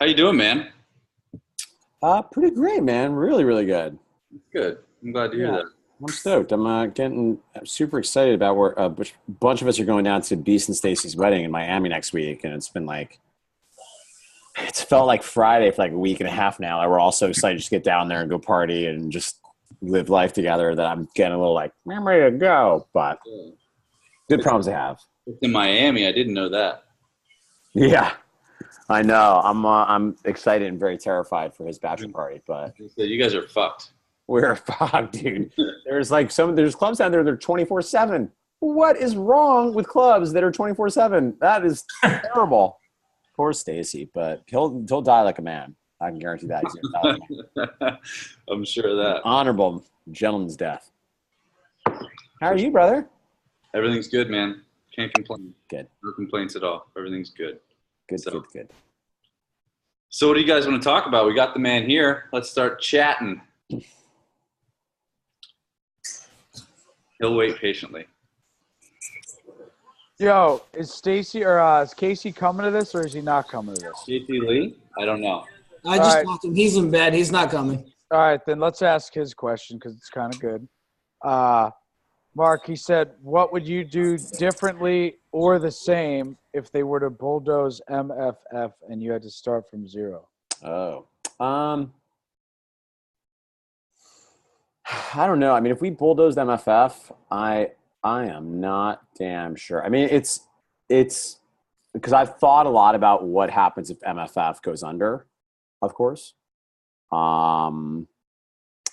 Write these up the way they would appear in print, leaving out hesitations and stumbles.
How you doing, man? Pretty great, man. Really, really good. Good. I'm glad to hear Yeah, that. I'm stoked. I'm super excited about where a bunch of us are going down to Beast and Stacy's wedding in Miami next week, and it's felt like Friday for like a week and a half now. And we're all so excited to just get down there and go party and just live life together that I'm getting a little like I'm ready to go, but good problems to have. It's in Miami. I didn't know that. Yeah, I know. I'm excited and very terrified for his bachelor party, but So you guys are fucked. we're fucked, dude. There's clubs down there that are 24/7. What is wrong with clubs that are 24/7? That is terrible. Poor Stacy, but he'll die like a man. I can guarantee that. He's gonna die like a man. I'm sure of that. Honorable gentleman's death. How are you, brother? Everything's good, man. Can't complain. Good. No complaints at all. Everything's good. Good, So- good, good. So what do you guys want to talk about? We got the man here. Let's start chatting. He'll wait patiently. Yo, is Stacy or is Casey coming to this, or is he not coming to this? JT Lee? I don't know. I just Alright. talked to him. He's in bed. He's not coming. All right, then let's ask his question because it's kind of good. Mark, he said, what would you do differently or the same if they were to bulldoze MFF and you had to start from zero? Oh, I don't know. I mean, if we bulldozed MFF, I am not damn sure. I mean, it's because I've thought a lot about what happens if MFF goes under, of course. And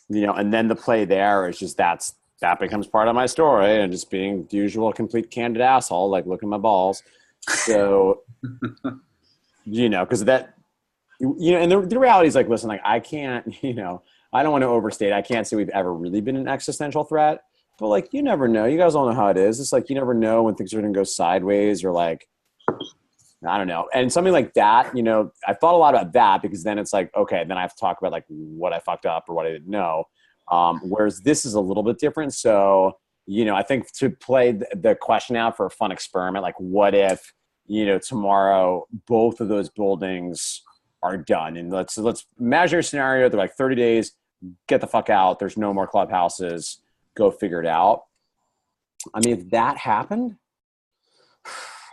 then the play there is just that becomes part of my story and just being the usual complete candid asshole, like look at my balls. So, because that, and the reality is like, listen, like I can't, I don't want to overstate. I can't say we've ever really been an existential threat, but like, you never know. You guys all know how it is. It's like, you never know when things are going to go sideways or like, I don't know. And something like that, I thought a lot about that because then it's like, okay, then I have to talk about like what I fucked up or what I didn't know. Whereas this is a little bit different. So, I think to play the question out for a fun experiment, like what if, tomorrow both of those buildings are done, and let's imagine a scenario. They're like 30 days, get the fuck out. There's no more clubhouses. Go figure it out. I mean, if that happened,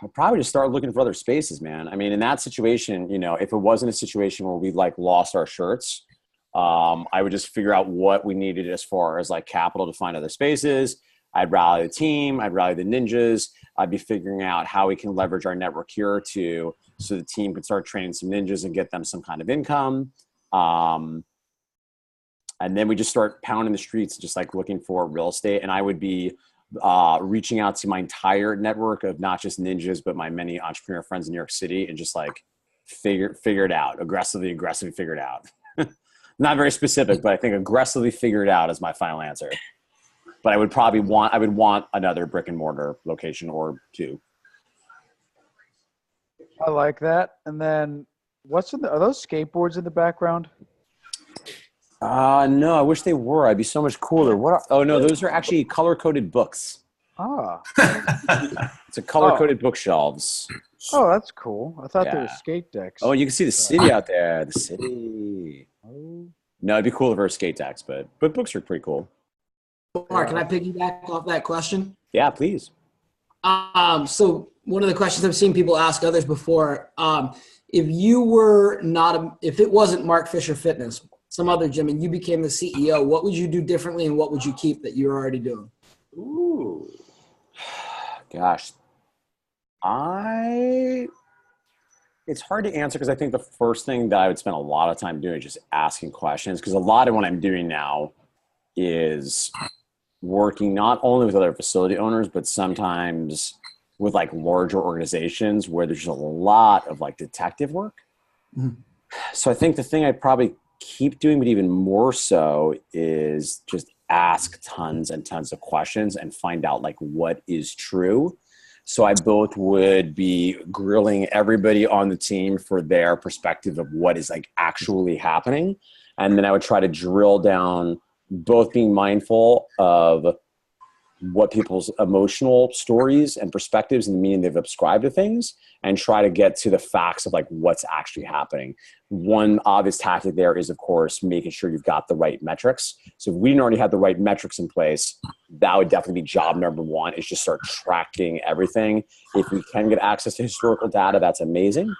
I'd probably just start looking for other spaces, man. I mean, in that situation, if it wasn't a situation where we like lost our shirts, I would just figure out what we needed as far as like capital to find other spaces. I'd rally the team. I'd rally the ninjas. I'd be figuring out how we can leverage our network here so the team could start training some ninjas and get them some kind of income. And then we just start pounding the streets, just like looking for real estate. And I would be reaching out to my entire network of not just ninjas, but my many entrepreneur friends in New York City and just like figure it out, aggressively figure it out. Not very specific, but I think aggressively figure it out is my final answer. But I would want another brick and mortar location or two. I like that. And then are those skateboards in the background? No, I wish they were. I'd be so much cooler. Oh no, those are actually color-coded books. Ah. It's a color-coded bookshelves. Oh, that's cool. I thought they were Yeah. skate decks. Oh, you can see the city out there. The city. Oh. No, it'd be cool if it were skate decks, but books are pretty cool. Mark, can I piggyback off that question? Yeah, please. So one of the questions I've seen people ask others before, if it wasn't Mark Fisher Fitness, some other gym, and you became the CEO, what would you do differently and what would you keep that you're already doing? Ooh. Gosh. It's hard to answer because I think the first thing that I would spend a lot of time doing is just asking questions, because a lot of what I'm doing now is working not only with other facility owners, but sometimes with like larger organizations where there's just a lot of like detective work. Mm-hmm. So I think the thing I'd probably keep doing, but even more so, is just ask tons and tons of questions and find out like what is true. So I both would be grilling everybody on the team for their perspective of what is like actually happening. And then I would try to drill down, both being mindful of what people's emotional stories and perspectives and the meaning they've ascribed to things, and try to get to the facts of like what's actually happening. One obvious tactic there is, of course, making sure you've got the right metrics. So if we didn't already have the right metrics in place, that would definitely be job number one, is just start tracking everything. If we can get access to historical data, that's amazing.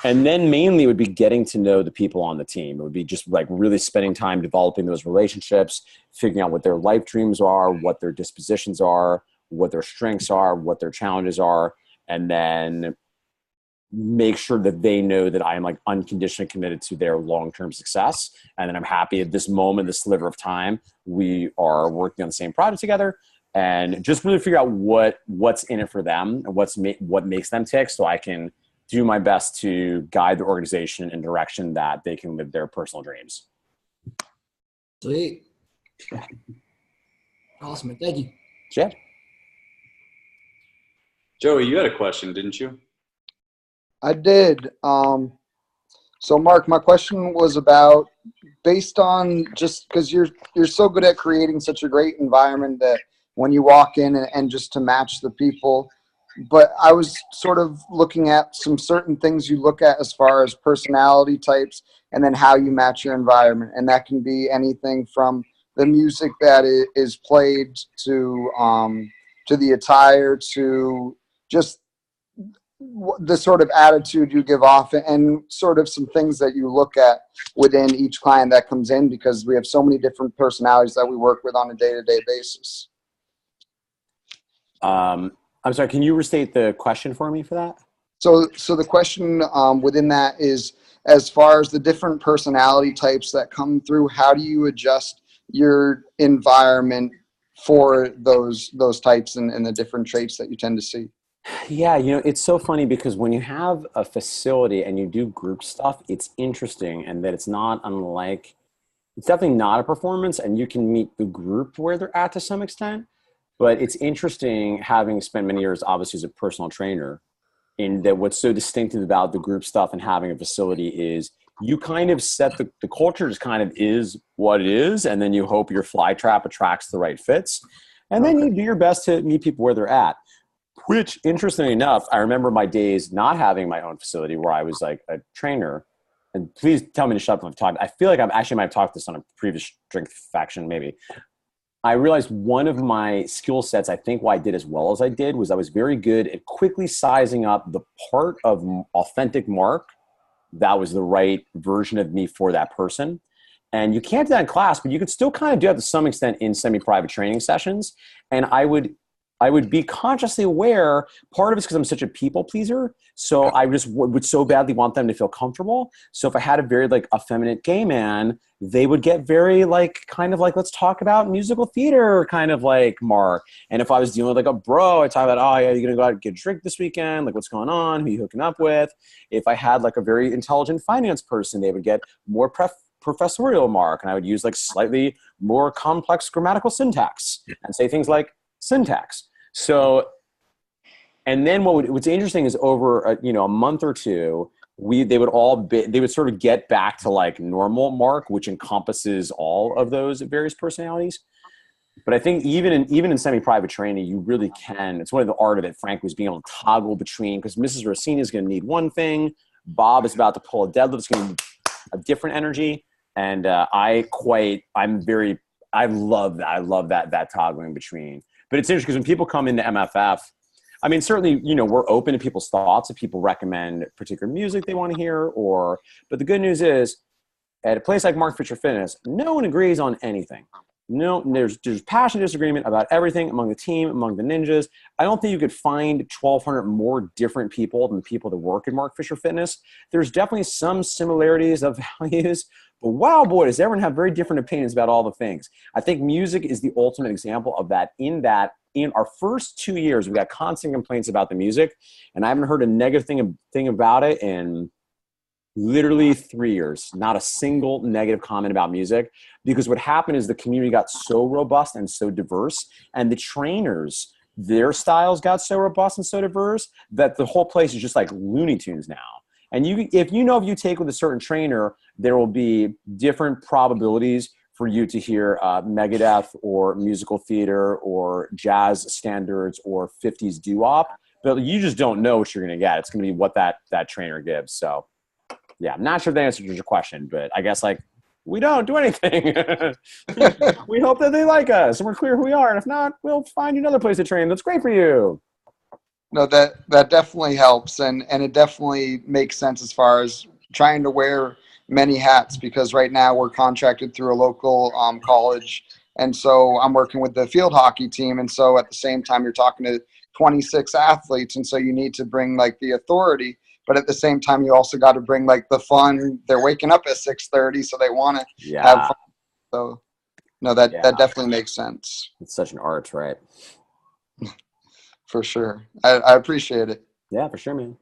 And then mainly it would be getting to know the people on the team. It would be just like really spending time developing those relationships, figuring out what their life dreams are, what their dispositions are, what their strengths are, what their challenges are, and then make sure that they know that I am like unconditionally committed to their long-term success. And then I'm happy at this moment, this sliver of time, we are working on the same project together, and just really figure out what's in it for them and what makes them tick, so I can do my best to guide the organization in a direction that they can live their personal dreams. Sweet. Awesome. Thank you. Yeah. Joey, you had a question, didn't you? I did. So Mark, my question was about, based on, just because you're so good at creating such a great environment that when you walk in and just to match the people, but I was sort of looking at some certain things you look at as far as personality types and then how you match your environment. And that can be anything from the music that is played to the attire, to just the sort of attitude you give off, and sort of some things that you look at within each client that comes in, because we have so many different personalities that we work with on a day-to-day basis. I'm sorry, can you restate the question for me for that? So the question within that is, as far as the different personality types that come through, how do you adjust your environment for those types and the different traits that you tend to see? Yeah, it's so funny because when you have a facility and you do group stuff, it's interesting, and that it's definitely not a performance, and you can meet the group where they're at to some extent. But it's interesting, having spent many years obviously as a personal trainer, in that what's so distinctive about the group stuff and having a facility is you kind of set the culture just kind of is what it is, and then you hope your fly trap attracts the right fits. And then you do your best to meet people where they're at. Which, interestingly enough, I remember my days not having my own facility where I was like a trainer. And please tell me to shut up if I've talked. I feel like I actually might have talked this on a previous Strength Faction maybe. I realized one of my skill sets, I think why I did as well as I did, was I was very good at quickly sizing up the part of authentic Mark that was the right version of me for that person. And you can't do that in class, but you could still kind of do that to some extent in semi-private training sessions. And I would be consciously aware, part of it's because I'm such a people pleaser. So I just would so badly want them to feel comfortable. So if I had a very like effeminate gay man, they would get very like, kind of like, let's talk about musical theater kind of like Mark. And if I was dealing with like a bro, I'd talk about, oh yeah, you're going to go out and get a drink this weekend. Like what's going on? Who are you hooking up with? If I had like a very intelligent finance person, they would get more professorial Mark. And I would use like slightly more complex grammatical syntax and say things like syntax. So, and then what's interesting is over a month or two, they would sort of get back to like normal Mark, which encompasses all of those various personalities. But I think even in semi-private training, you really can. It's one of the art of it, frankly, is being able to toggle between, because Mrs. Rossini is going to need one thing, Bob is about to pull a deadlift, it's going to be a different energy, and I love that. I love that toggling between. But it's interesting because when people come into MFF, I mean, certainly, we're open to people's thoughts. If people recommend particular music they want to hear, but the good news is, at a place like Mark Fisher Fitness, no one agrees on anything. No, there's passionate disagreement about everything among the team, among the ninjas. I don't think you could find 1,200 more different people than the people that work at Mark Fisher Fitness. There's definitely some similarities of values, but wow, boy, does everyone have very different opinions about all the things. I think music is the ultimate example of that, in our first 2 years, we got constant complaints about the music, and I haven't heard a negative thing about it in literally 3 years. Not a single negative comment about music, because what happened is the community got so robust and so diverse, and the trainers, their styles got so robust and so diverse, that the whole place is just like Looney Tunes now. And if you take with a certain trainer, there will be different probabilities for you to hear Megadeth or musical theater or jazz standards or 50s doo-wop, but you just don't know what you're going to get. It's going to be what that trainer gives. So yeah, I'm not sure if that answers your question, but I guess like we don't do anything. We hope that they like us and we're clear who we are. And if not, we'll find you another place to train that's great for you. No, that definitely helps, and it definitely makes sense as far as trying to wear many hats, because right now we're contracted through a local college, and so I'm working with the field hockey team, and so at the same time you're talking to 26 athletes, and so you need to bring like the authority, but at the same time you also got to bring like the fun. They're waking up at 6:30, so they want to have fun. So no, that definitely makes sense. It's such an art, right? For sure. I appreciate it. Yeah, for sure, man.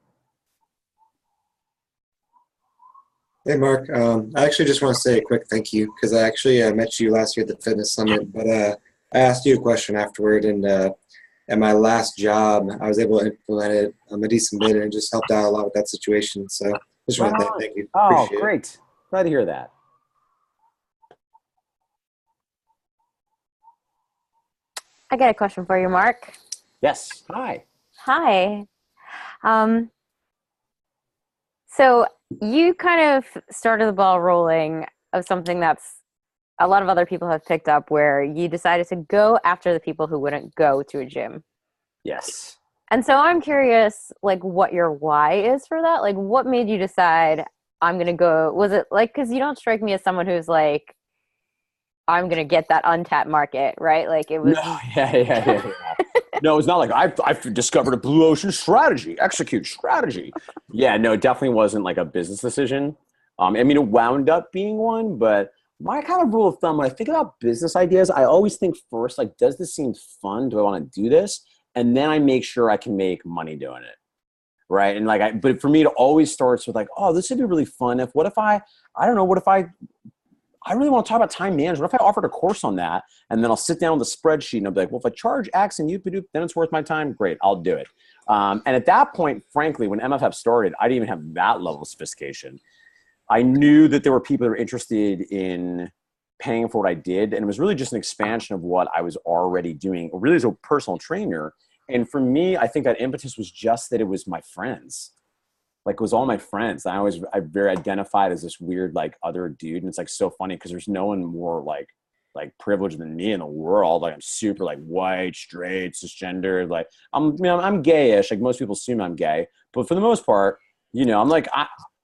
Hey, Mark. I actually just want to say a quick thank you, because I actually met you last year at the Fitness Summit, but I asked you a question afterward, and at my last job, I was able to implement it a decent bit, and it just helped out a lot with that situation. So just want to thank you. Oh, Appreciate great. it. Glad to hear that. I got a question for you, Mark. Yes. Hi. Hi. So you kind of started the ball rolling of something that's a lot of other people have picked up, where you decided to go after the people who wouldn't go to a gym. Yes. And so I'm curious, like, what your why is for that? Like, what made you decide I'm going to go? Was it like, because you don't strike me as someone who's like, I'm going to get that untapped market, right? Like it was. No, yeah. No, it's not like I've discovered a blue ocean strategy, execute strategy. Yeah, no, it definitely wasn't like a business decision. I mean, it wound up being one, but my kind of rule of thumb when I think about business ideas, I always think first, like, does this seem fun? Do I want to do this? And then I make sure I can make money doing it. Right. And like, but for me, it always starts with like, oh, this would be really fun. What if I really want to talk about time management. What if I offered a course on that, and then I'll sit down with a spreadsheet and I'll be like, well, if I charge X and then it's worth my time. Great, I'll do it. And at that point, frankly, when MFF started, I didn't even have that level of sophistication. I knew that there were people that were interested in paying for what I did, and it was really just an expansion of what I was already doing, really as a personal trainer. And for me, I think that impetus was just that it was my friends. Like, it was all my friends. I very identified as this weird, like, other dude. And it's like so funny because there's no one more like privileged than me in the world. Like, I'm super like white, straight, cisgender. Like, I'm gayish. Like, most people assume I'm gay, but for the most part, I'm like,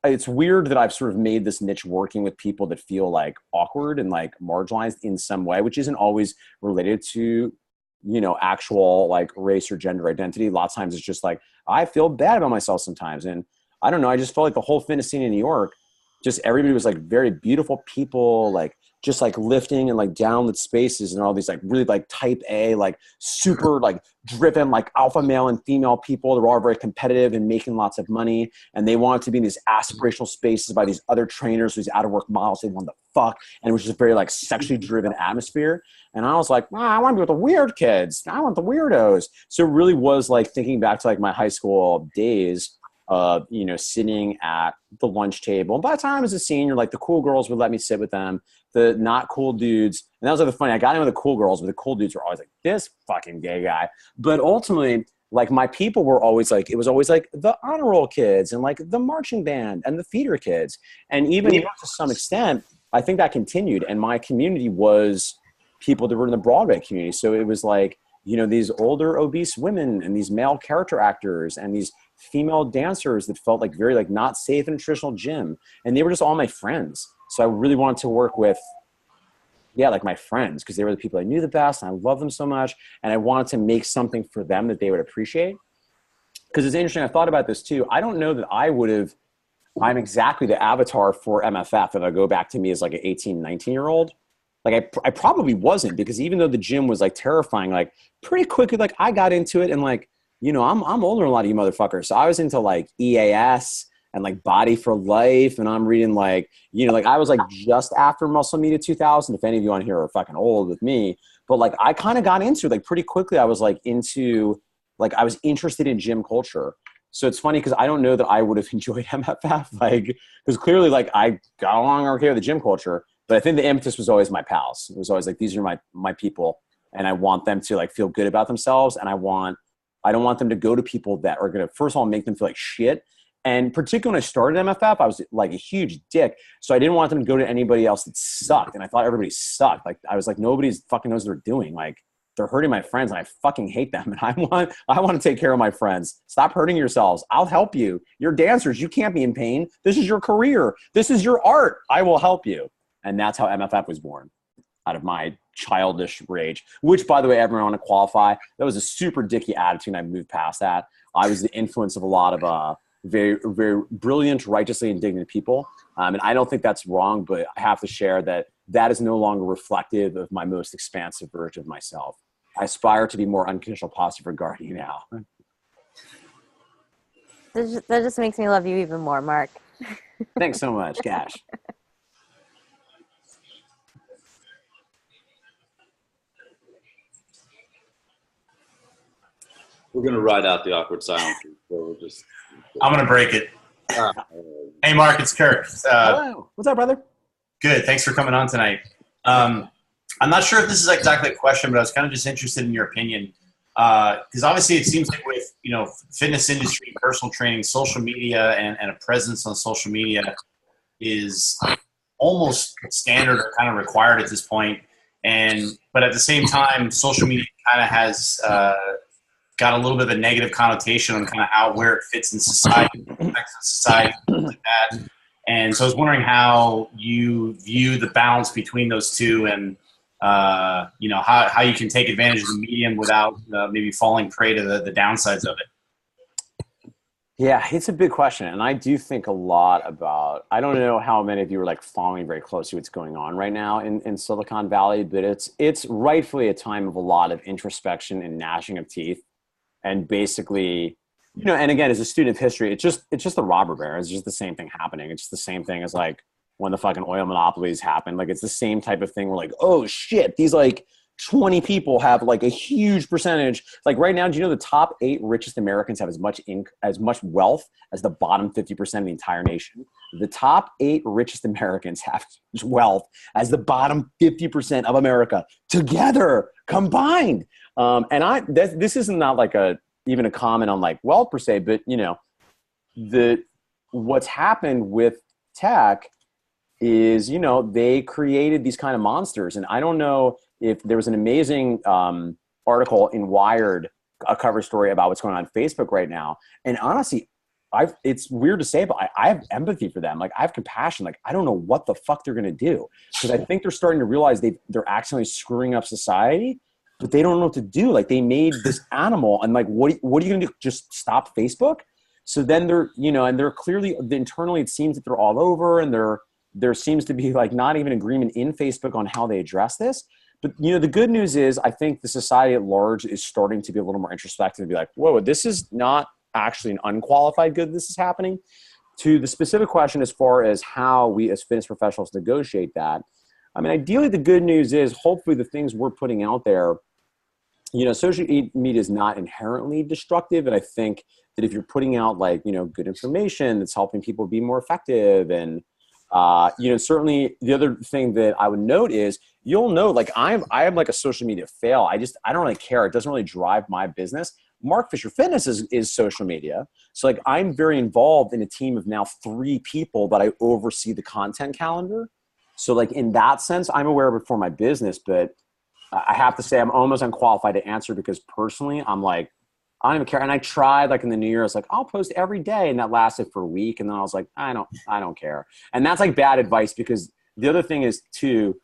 it's weird that I've sort of made this niche working with people that feel like awkward and like marginalized in some way, which isn't always related to, actual like race or gender identity. A lot of times it's just like, I feel bad about myself sometimes. And I don't know. I just felt like the whole fitness scene in New York, just everybody was like very beautiful people, like just like lifting and like downlit spaces, and all these like really like type A, like super like driven, like alpha male and female people. They're all very competitive and making lots of money. And they wanted to be in these aspirational spaces by these other trainers, these out of work models they wanted to fuck. And it was just very like sexually driven atmosphere. And I was like, I want to be with the weird kids. I want the weirdos. So it really was like thinking back to like my high school days, sitting at the lunch table. And by the time I was a senior, like the cool girls would let me sit with them, the not cool dudes. And that was like the funny, I got in with the cool girls, but the cool dudes were always like, this fucking gay guy. But ultimately, like my people were always like, it was always like the honor roll kids and like the marching band and the theater kids. And even to some extent, I think that continued. And my community was people that were in the Broadway community. So it was like, these older obese women and these male character actors and these female dancers that felt like very like not safe in a traditional gym. And they were just all my friends. So I really wanted to work with, like my friends, because they were the people I knew the best and I love them so much. And I wanted to make something for them that they would appreciate. Because it's interesting, I thought about this too. I don't know that I'm exactly the avatar for MFF if I go back to me as like an 18, 19-year-old. Like I probably wasn't, because even though the gym was like terrifying, like pretty quickly, like I got into it and like, I'm older than a lot of you motherfuckers. So I was into like EAS and like Body for Life. And I'm reading like, like I was like just after Muscle Media 2000. If any of you on here are fucking old with me, but like I kind of got into it like pretty quickly. I was like I was interested in gym culture. So it's funny because I don't know that I would have enjoyed MFF, like, because clearly like I got along okay with the gym culture. But I think the impetus was always my pals. It was always like, these are my people, and I want them to like feel good about themselves. And I don't want them to go to people that are going to, first of all, make them feel like shit. And particularly when I started MFF, I was like a huge dick. So I didn't want them to go to anybody else that sucked. And I thought everybody sucked. Like, I was like, nobody's fucking knows what they're doing. Like, they're hurting my friends and I fucking hate them. And I want to take care of my friends. Stop hurting yourselves. I'll help you. You're dancers. You can't be in pain. This is your career. This is your art. I will help you. And that's how MFF was born, out of my childish rage, which, by the way, everyone want to qualify. That was a super dicky attitude. And I moved past that. I was the influence of a lot of very, very brilliant, righteously indignant people. And I don't think that's wrong, but I have to share that that is no longer reflective of my most expansive version of myself. I aspire to be more unconditional positive regarding you now. That just makes me love you even more, Mark. Thanks so much, Cash. We're gonna ride out the awkward silence. So we'll just. I'm going to break it. Hey, Mark, it's Kirk. Hello. What's up, brother? Good. Thanks for coming on tonight. I'm not sure if this is exactly a question, but I was kind of just interested in your opinion. Because obviously it seems like with, fitness industry, personal training, social media, and a presence on social media is almost standard or kind of required at this point. But at the same time, social media kind of has got a little bit of a negative connotation on kind of where it fits in society, affects society, things like that. And so I was wondering how you view the balance between those two, and how you can take advantage of the medium without maybe falling prey to the downsides of it. Yeah, it's a big question. And I do think a lot about, I don't know how many of you are like following very closely what's going on right now in Silicon Valley, but it's rightfully a time of a lot of introspection and gnashing of teeth. And basically, and again, as a student of history, it's just the robber baron. It's just the same thing happening. It's the same thing as like when the fucking oil monopolies happened. Like, it's the same type of thing. We're like, oh shit, these like 20 people have like a huge percentage. Like right now, do you know the top 8 richest Americans have as much wealth as the bottom 50% of the entire nation? The top 8 richest Americans have as much wealth as the bottom 50% of America together, combined. This isn't not like even a comment on like wealth per se, but what's happened with tech is, they created these kind of monsters. And I don't know if there was an amazing article in Wired, a cover story about what's going on Facebook right now. And honestly, it's weird to say, but I have empathy for them. Like, I have compassion. Like, I don't know what the fuck they're going to do, because I think they're starting to realize they're accidentally screwing up society, but they don't know what to do. Like, they made this animal, and like, what are you going to do? Just stop Facebook? So then they're, and they're clearly internally, it seems that they're all over, and there seems to be like not even agreement in Facebook on how they address this. But, the good news is I think the society at large is starting to be a little more introspective and be like, whoa, this is not actually an unqualified good. This is happening. To the specific question as far as how we as fitness professionals negotiate that, I mean, ideally the good news is hopefully the things we're putting out there, social media is not inherently destructive. And I think that if you're putting out like, good information that's helping people be more effective, and certainly the other thing that I would note is, you'll know, like I am like a social media fail. I don't really care. It doesn't really drive my business. Mark Fisher Fitness is social media. So like, I'm very involved in a team of now 3 people that I oversee the content calendar. So like, in that sense, I'm aware of it for my business, but I have to say I'm almost unqualified to answer, because personally, I'm like, I don't even care. And I tried like in the new year, I was like, I'll post every day. And that lasted for a week. And then I was like, I don't care. And that's like bad advice, because the other thing is too,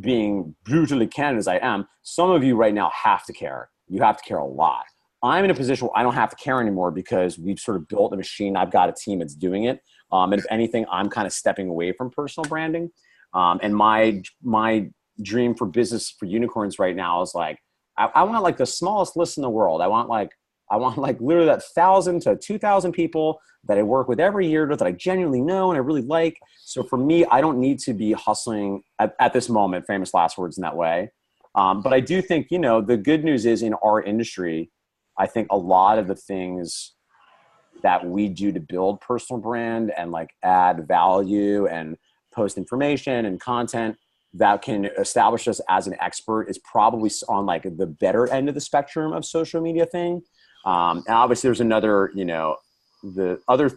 being brutally candid as I am, some of you right now have to care. You have to care a lot. I'm in a position where I don't have to care anymore, because we've sort of built a machine. I've got a team that's doing it. And if anything, I'm kind of stepping away from personal branding. And my dream for business for unicorns right now is like, I want like the smallest list in the world. I want like literally that 1,000 to 2,000 people that I work with every year that I genuinely know and I really like. So for me, I don't need to be hustling at this moment, famous last words, in that way. But I do think, the good news is in our industry, I think a lot of the things that we do to build personal brand and like add value and post information and content that can establish us as an expert is probably on like the better end of the spectrum of social media thing. And obviously there's another, the other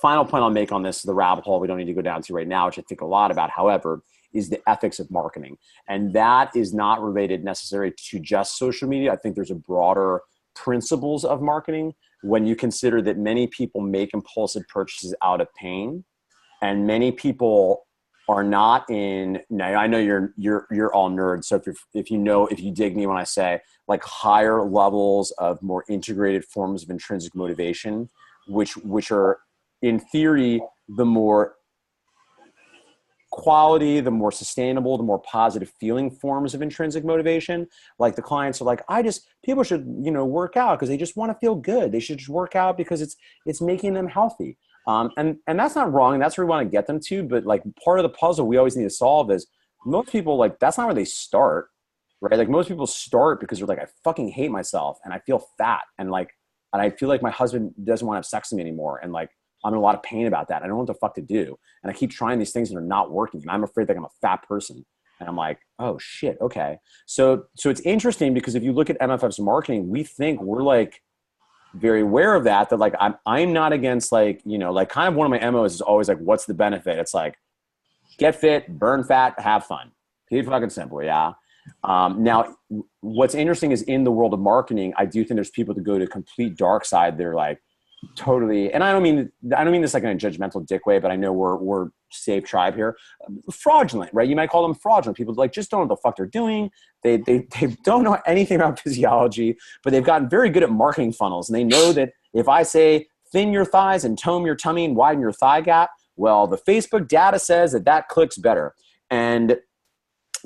final point I'll make on this, the rabbit hole we don't need to go down to right now, which I think a lot about, however, is the ethics of marketing. And that is not related necessarily to just social media. I think there's a broader principles of marketing when you consider that many people make impulsive purchases out of pain, and many people are not in. Now I know you're all nerds, so if you dig me when I say like higher levels of more integrated forms of intrinsic motivation, which are in theory the more quality, the more sustainable, the more positive feeling forms of intrinsic motivation. Like the clients are like, people should, work out because they just want to feel good. They should just work out because it's making them healthy. And that's not wrong. And that's where we want to get them to. But like part of the puzzle we always need to solve is most people, like, that's not where they start, right? Like most people start because they're like, I fucking hate myself and I feel fat. And I feel like my husband doesn't want to have sex with me anymore. And like, I'm in a lot of pain about that. I don't know what the fuck to do. And I keep trying these things that are not working. And I'm afraid that I'm a fat person. And I'm like, oh shit. Okay. So it's interesting because if you look at MFF's marketing, we think we're like very aware of that like I'm not against like, like kind of one of my MOs is always like, what's the benefit? It's like, get fit, burn fat, have fun. Keep fucking simple. Yeah. Now what's interesting is in the world of marketing, I do think there's people that go to complete dark side. They're like, totally. And I don't mean this like in a judgmental dick way, but I know we're safe tribe here. Fraudulent, right? You might call them fraudulent. People like just don't know what the fuck they're doing. They don't know anything about physiology, but they've gotten very good at marketing funnels. And they know that if I say thin your thighs and tone your tummy and widen your thigh gap, well, the Facebook data says that clicks better. And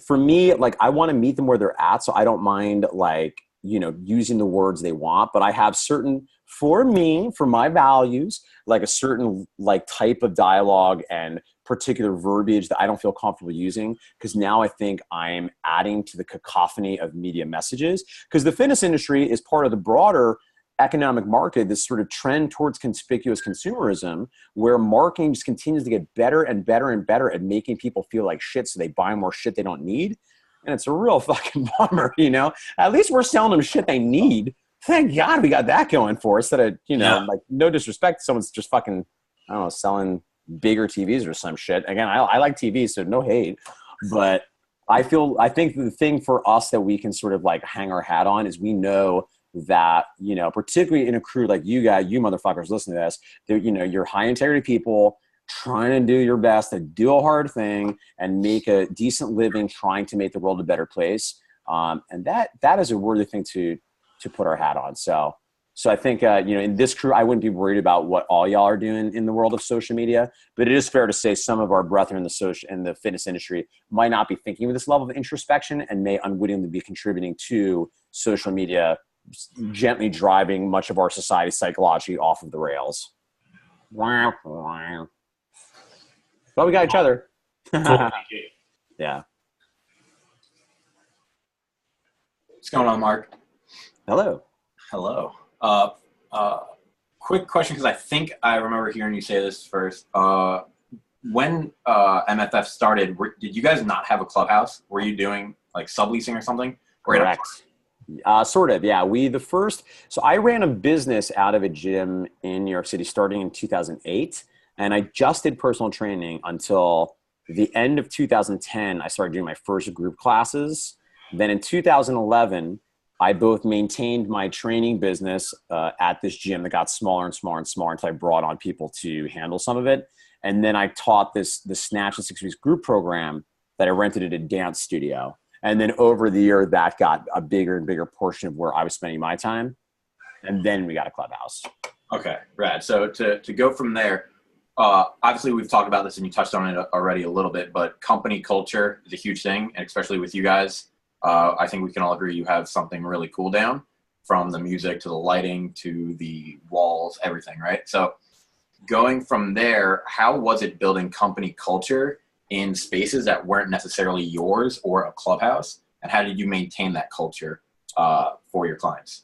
for me, like I want to meet them where they're at. So I don't mind like, using the words they want, but I have certain, for my values, like a certain like type of dialogue and particular verbiage that I don't feel comfortable using. Cause now I think I'm adding to the cacophony of media messages. Cause the fitness industry is part of the broader economic market, this sort of trend towards conspicuous consumerism, where marketing just continues to get better and better and better at making people feel like shit. So they buy more shit they don't need. And it's a real fucking bummer, At least we're selling them shit they need. Thank God we got that going for us. That like no disrespect, someone's just fucking, I don't know, selling bigger TVs or some shit. Again, I like TVs, so no hate. But I think the thing for us that we can sort of like hang our hat on is we know that, particularly in a crew like you motherfuckers listening to this, you're high integrity people trying to do your best to do a hard thing and make a decent living, trying to make the world a better place. And that is a worthy thing to put our hat on. So I think, in this crew, I wouldn't be worried about what all y'all are doing in the world of social media, but it is fair to say some of our brethren in the fitness industry might not be thinking with this level of introspection and may unwittingly be contributing to social media, gently driving much of our society psychology off of the rails. Well, we got each other. Cool. Yeah. What's going on, Mark? Hello. Hello. Quick question, because I think I remember hearing you say this first. When MFF started, did you guys not have a clubhouse? Were you doing like subleasing or something? Correct. Sort of, yeah. So I ran a business out of a gym in New York City starting in 2008. And I just did personal training until the end of 2010. I started doing my first group classes. Then in 2011, I both maintained my training business at this gym that got smaller and smaller and smaller until I brought on people to handle some of it. And then I taught the Snatch in 6 Weeks group program that I rented at a dance studio. And then over the year, that got a bigger and bigger portion of where I was spending my time. And then we got a clubhouse. Okay, rad. So to go from there, obviously we've talked about this and you touched on it already a little bit, but company culture is a huge thing. And especially with you guys, I think we can all agree you have something really cool down, from the music to the lighting to the walls, everything, right? So going from there, how was it building company culture in spaces that weren't necessarily yours or a clubhouse? And how did you maintain that culture for your clients?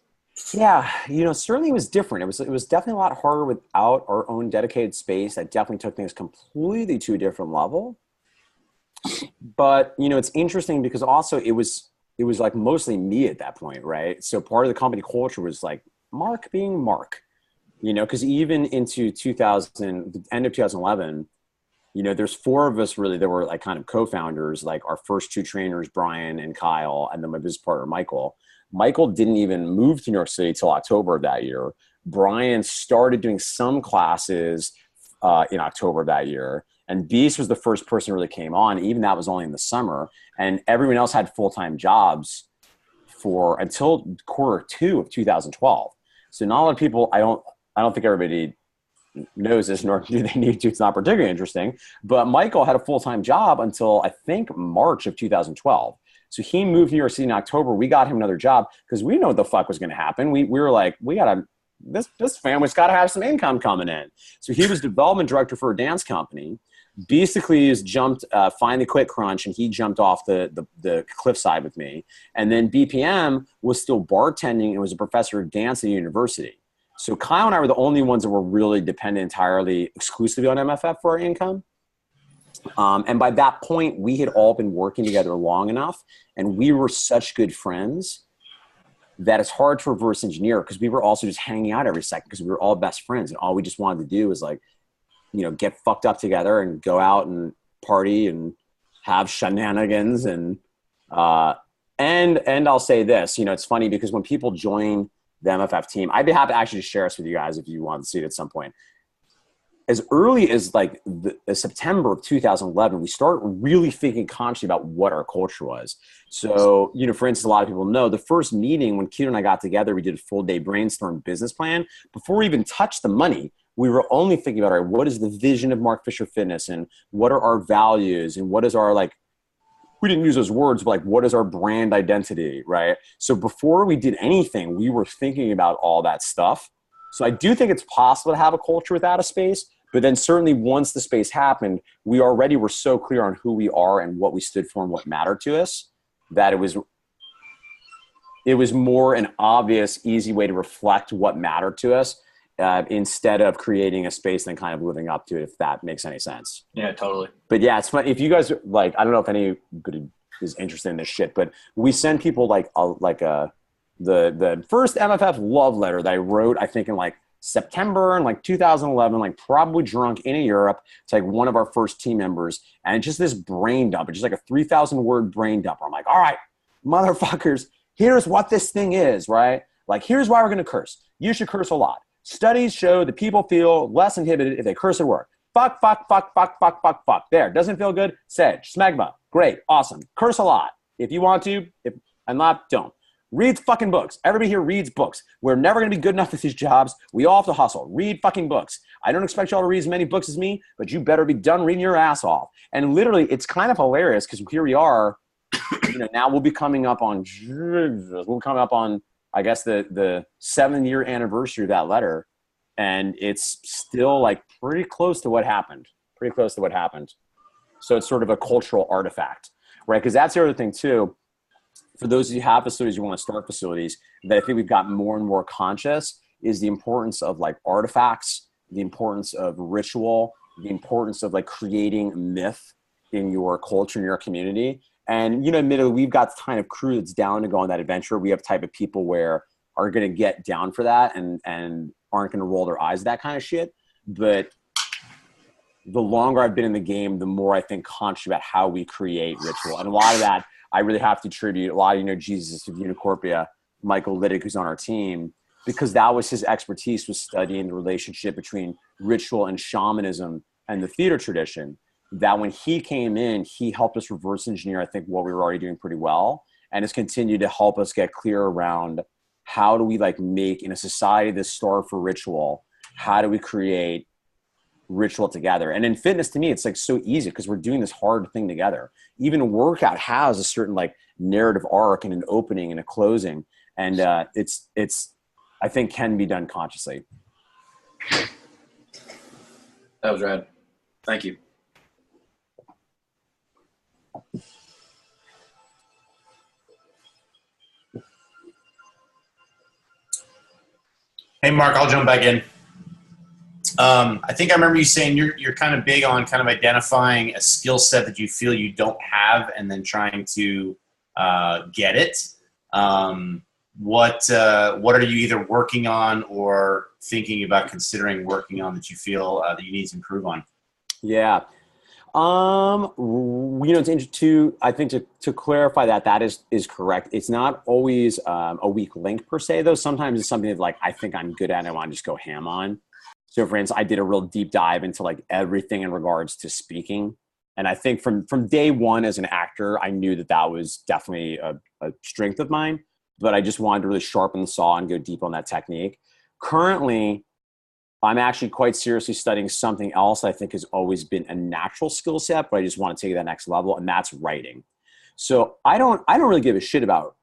Yeah, certainly it was different. It was definitely a lot harder without our own dedicated space. That definitely took things completely to a different level. But it's interesting because also it was like mostly me at that point, right? So part of the company culture was like Mark being Mark, because even into 2000, the end of 2011, there's four of us really that were like kind of co-founders, like our first two trainers, Brian and Kyle, and then my business partner, Michael. Michael didn't even move to New York City till October of that year. Brian started doing some classes in October of that year. And Beast was the first person who really came on. Even that was only in the summer. And everyone else had full-time jobs until quarter two of 2012. So not a lot of people, I don't think everybody knows this, nor do they need to. It's not particularly interesting. But Michael had a full-time job until I think March of 2012. So he moved to New York City in October. We got him another job because we know what the fuck was going to happen. We were like, this family's got to have some income coming in. So he was development director for a dance company. Basically is jumped, finally quit Crunch, and he jumped off the cliffside with me. And then BPM was still bartending and was a professor of dance at the university. So Kyle and I were the only ones that were really dependent entirely exclusively on MFF for our income. And by that point, we had all been working together long enough, and we were such good friends that it's hard to reverse engineer because we were also just hanging out every second because we were all best friends, and all we just wanted to do was like, get fucked up together and go out and party and have shenanigans. And I'll say this, it's funny because when people join the MFF team, I'd be happy to actually share this with you guys if you want to see it at some point. As early as like September of 2011, we started really thinking consciously about what our culture was. So, for instance, a lot of people know the first meeting when Keto and I got together, we did a full day brainstorm business plan. Before we even touched the money, we were only thinking about, all right, what is the vision of Mark Fisher Fitness, and what are our values, and what is our, like, we didn't use those words, but like, what is our brand identity, right? So before we did anything, we were thinking about all that stuff. So I do think it's possible to have a culture without a space, but then certainly once the space happened, we already were so clear on who we are and what we stood for and what mattered to us that it was more an obvious, easy way to reflect what mattered to us. Instead of creating a space and kind of living up to it, if that makes any sense. Yeah, totally. But yeah, it's fun. If you guys like, I don't know if anybody is interested in this shit, but we send people the first MFF love letter that I wrote, I think in like September in like 2011, like probably drunk in Europe. It's like one of our first team members, and it's just this brain dump. It's just like a 3,000 word brain dump. I'm like, all right, motherfuckers, here's what this thing is, right? Like, here's why we're gonna curse. You should curse a lot. Studies show that people feel less inhibited if they curse at work. Fuck, fuck, fuck, fuck, fuck, fuck, fuck. There. Doesn't feel good? Sedge. Smegma. Great. Awesome. Curse a lot. If you want to. If not, don't. Read fucking books. Everybody here reads books. We're never going to be good enough at these jobs. We all have to hustle. Read fucking books. I don't expect y'all to read as many books as me, but you better be done reading your ass off. And literally, it's kind of hilarious because here we are. Now we'll be coming up on I guess the 7-year anniversary of that letter, and it's still like pretty close to what happened. So it's sort of a cultural artifact, right? Because that's the other thing too. For those of you who have facilities, you want to start facilities, that I think we've got more and more conscious is the importance of like artifacts, the importance of ritual, the importance of like creating myth in your culture, in your community. And, admittedly, we've got the kind of crew that's down to go on that adventure. We have type of people where are going to get down for that and aren't going to roll their eyes at that kind of shit. But the longer I've been in the game, the more I think conscious about how we create ritual. And a lot of that, I really have to attribute a lot of, Jesus of Unicorpia, Michael Liddick, who's on our team, because that was his expertise, was studying the relationship between ritual and shamanism and the theater tradition. That when he came in, he helped us reverse engineer, I think, what we were already doing pretty well, and has continued to help us get clear around how do we like make in a society that's starved for ritual, how do we create ritual together? And in fitness, to me, it's like so easy because we're doing this hard thing together. Even a workout has a certain like narrative arc and an opening and a closing, and it's I think can be done consciously. That was rad. Thank you. Hey, Mark, I'll jump back in. I think I remember you saying you're kind of big on kind of identifying a skill set that you feel you don't have and then trying to get it. What are you either working on or thinking about considering working on that you feel that you need to improve on? Yeah. It's interesting I think to clarify that is correct. It's not always a weak link per se, though. Sometimes it's something that like I think I'm good at and I want to just go ham on. So for instance, I did a real deep dive into like everything in regards to speaking. And I think from day one as an actor, I knew that was definitely a strength of mine, but I just wanted to really sharpen the saw and go deep on that technique. Currently, I'm actually quite seriously studying something else I think has always been a natural skill set, but I just want to take it to that next level, and that's writing. So I don't really give a shit about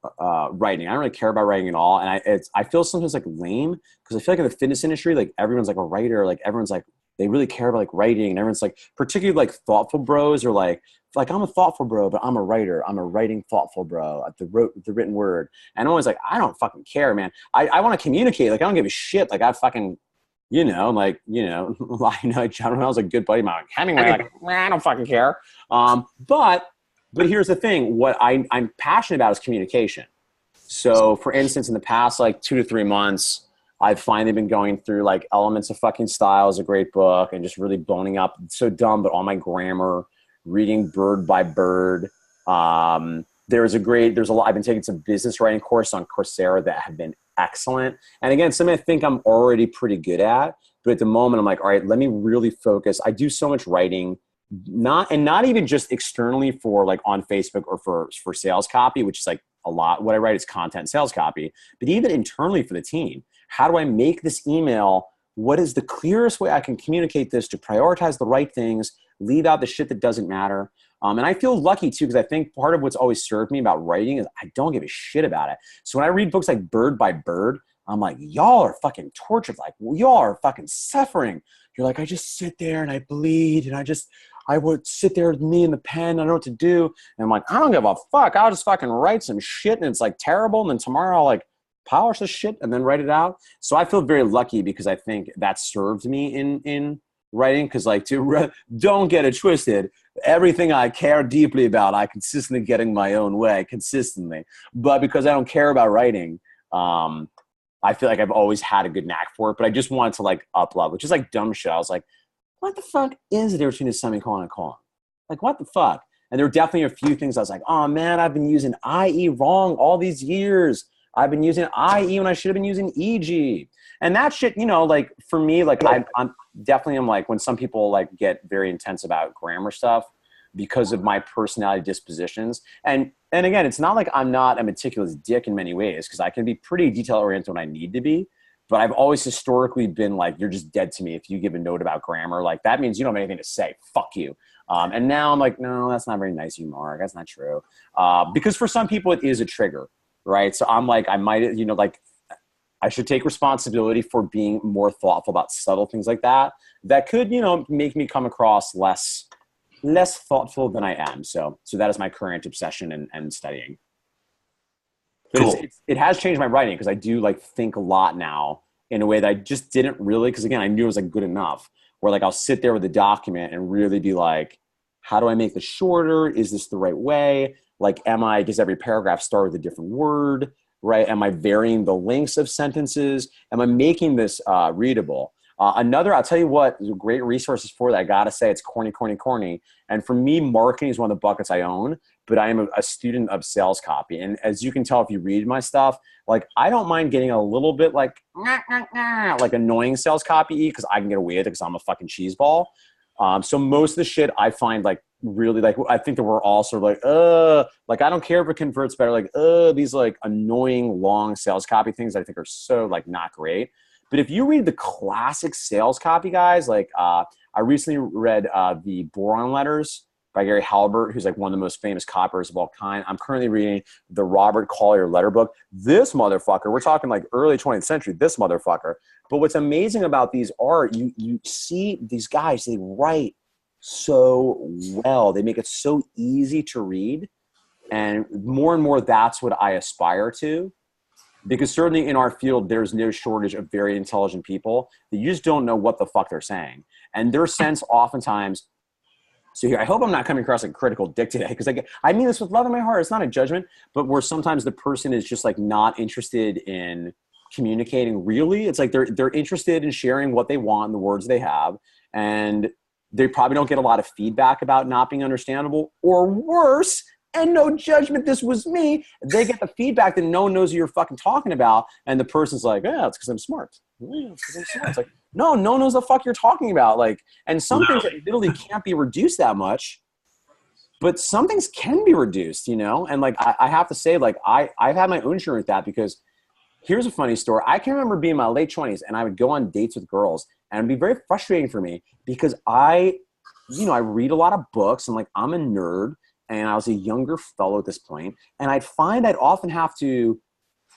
writing. I don't really care about writing at all, and I feel sometimes like lame because I feel like in the fitness industry, like everyone's like a writer, like everyone's like they really care about like writing, and everyone's like particularly like thoughtful bros or like I'm a thoughtful bro, but I'm a writer. I'm a writing thoughtful bro at the written word, and I'm always like I don't fucking care, man. I want to communicate. Like I don't give a shit. Like I fucking. I know John Reynolds is a good buddy of mine. Like, Hemingway, like, I don't fucking care. But here's the thing. What I'm passionate about is communication. So, for instance, in the past, like 2 to 3 months, I've finally been going through like Elements of Fucking Style is a great book and just really boning up. It's so dumb, but all my grammar, reading Bird by Bird. There's a lot. I've been taking some business writing courses on Coursera that have been excellent. And again, something I think I'm already pretty good at, but at the moment I'm like, all right, let me really focus. I do so much writing, not even just externally for like on Facebook or for sales copy, which is like a lot. What I write is content sales copy, but even internally for the team. How do I make this email? What is the clearest way I can communicate this to prioritize the right things, leave out the shit that doesn't matter? And I feel lucky too, because I think part of what's always served me about writing is I don't give a shit about it. So when I read books like Bird by Bird, I'm like, y'all are fucking tortured. Like, y'all are fucking suffering. You're like, I just sit there and I bleed and I would sit there with me and the pen. I don't know what to do. And I'm like, I don't give a fuck. I'll just fucking write some shit and it's like terrible. And then tomorrow I'll like polish the shit and then write it out. So I feel very lucky because I think that served me in writing. Cause like don't get it twisted. Everything I care deeply about, I consistently getting my own way consistently. But because I don't care about writing, I feel like I've always had a good knack for it. But I just wanted to like up level, which is like dumb shit. I was like, what the fuck is the difference between a semicolon and a colon? Like what the fuck? And there were definitely a few things I was like, oh man, I've been using IE wrong all these years. I've been using IE when I should have been using EG. And that shit, like for me, like I'm definitely am like when some people like get very intense about grammar stuff because of my personality dispositions. And again, it's not like I'm not a meticulous dick in many ways because I can be pretty detail oriented when I need to be. But I've always historically been like, you're just dead to me if you give a note about grammar. Like that means you don't have anything to say. Fuck you. And now I'm like, no, that's not very nice of you, Mark. That's not true. Because for some people it is a trigger, right? So I'm like, I might, like I should take responsibility for being more thoughtful about subtle things like that. That could, make me come across less thoughtful than I am. So that is my current obsession and studying. But cool. It has changed my writing because I do like think a lot now in a way that I just didn't really, because again, I knew it was like good enough where like I'll sit there with a document and really be like, how do I make this shorter? Is this the right way? Like, does every paragraph start with a different word, right? Am I varying the lengths of sentences? Am I making this readable? I'll tell you what, great resources for that. I got to say it's corny. And for me, marketing is one of the buckets I own, but I am a student of sales copy. And as you can tell, if you read my stuff, like I don't mind getting a little bit like annoying sales copy because I can get away with it because I'm a fucking cheeseball. So most of the shit I find like really like, I think that we're all sort of like I don't care if it converts better. Like, these like annoying long sales copy things I think are so like not great. But if you read the classic sales copy guys, like I recently read the Boron Letters by Gary Halbert, who's like one of the most famous copyers of all time. I'm currently reading the Robert Collier letter book. This motherfucker, we're talking like early 20th century, this motherfucker. But what's amazing about these are you see these guys, they write so well. They make it so easy to read. And more that's what I aspire to. Because certainly in our field, there's no shortage of very intelligent people that you just don't know what the fuck they're saying. And their sense oftentimes, so here, I hope I'm not coming across like critical dick today, because I mean this with love in my heart. It's not a judgment, but where sometimes the person is just like not interested in communicating really. It's like they're interested in sharing what they want and the words they have. And they probably don't get a lot of feedback about not being understandable, or worse, and no judgment, this was me, they get the feedback that no one knows who you're fucking talking about, and the person's like, yeah, it's because I'm smart. Yeah, it's 'cause I'm smart. It's like, no one knows the fuck you're talking about. Like, and some things that literally can't be reduced that much, but some things can be reduced, you know? And like, I have to say, like, I've had my own journey with that, because here's a funny story. I can remember being in my late 20s and I would go on dates with girls, and it'd be very frustrating for me because I read a lot of books and like I'm a nerd, and I was a younger fellow at this point, and I'd find I'd often have to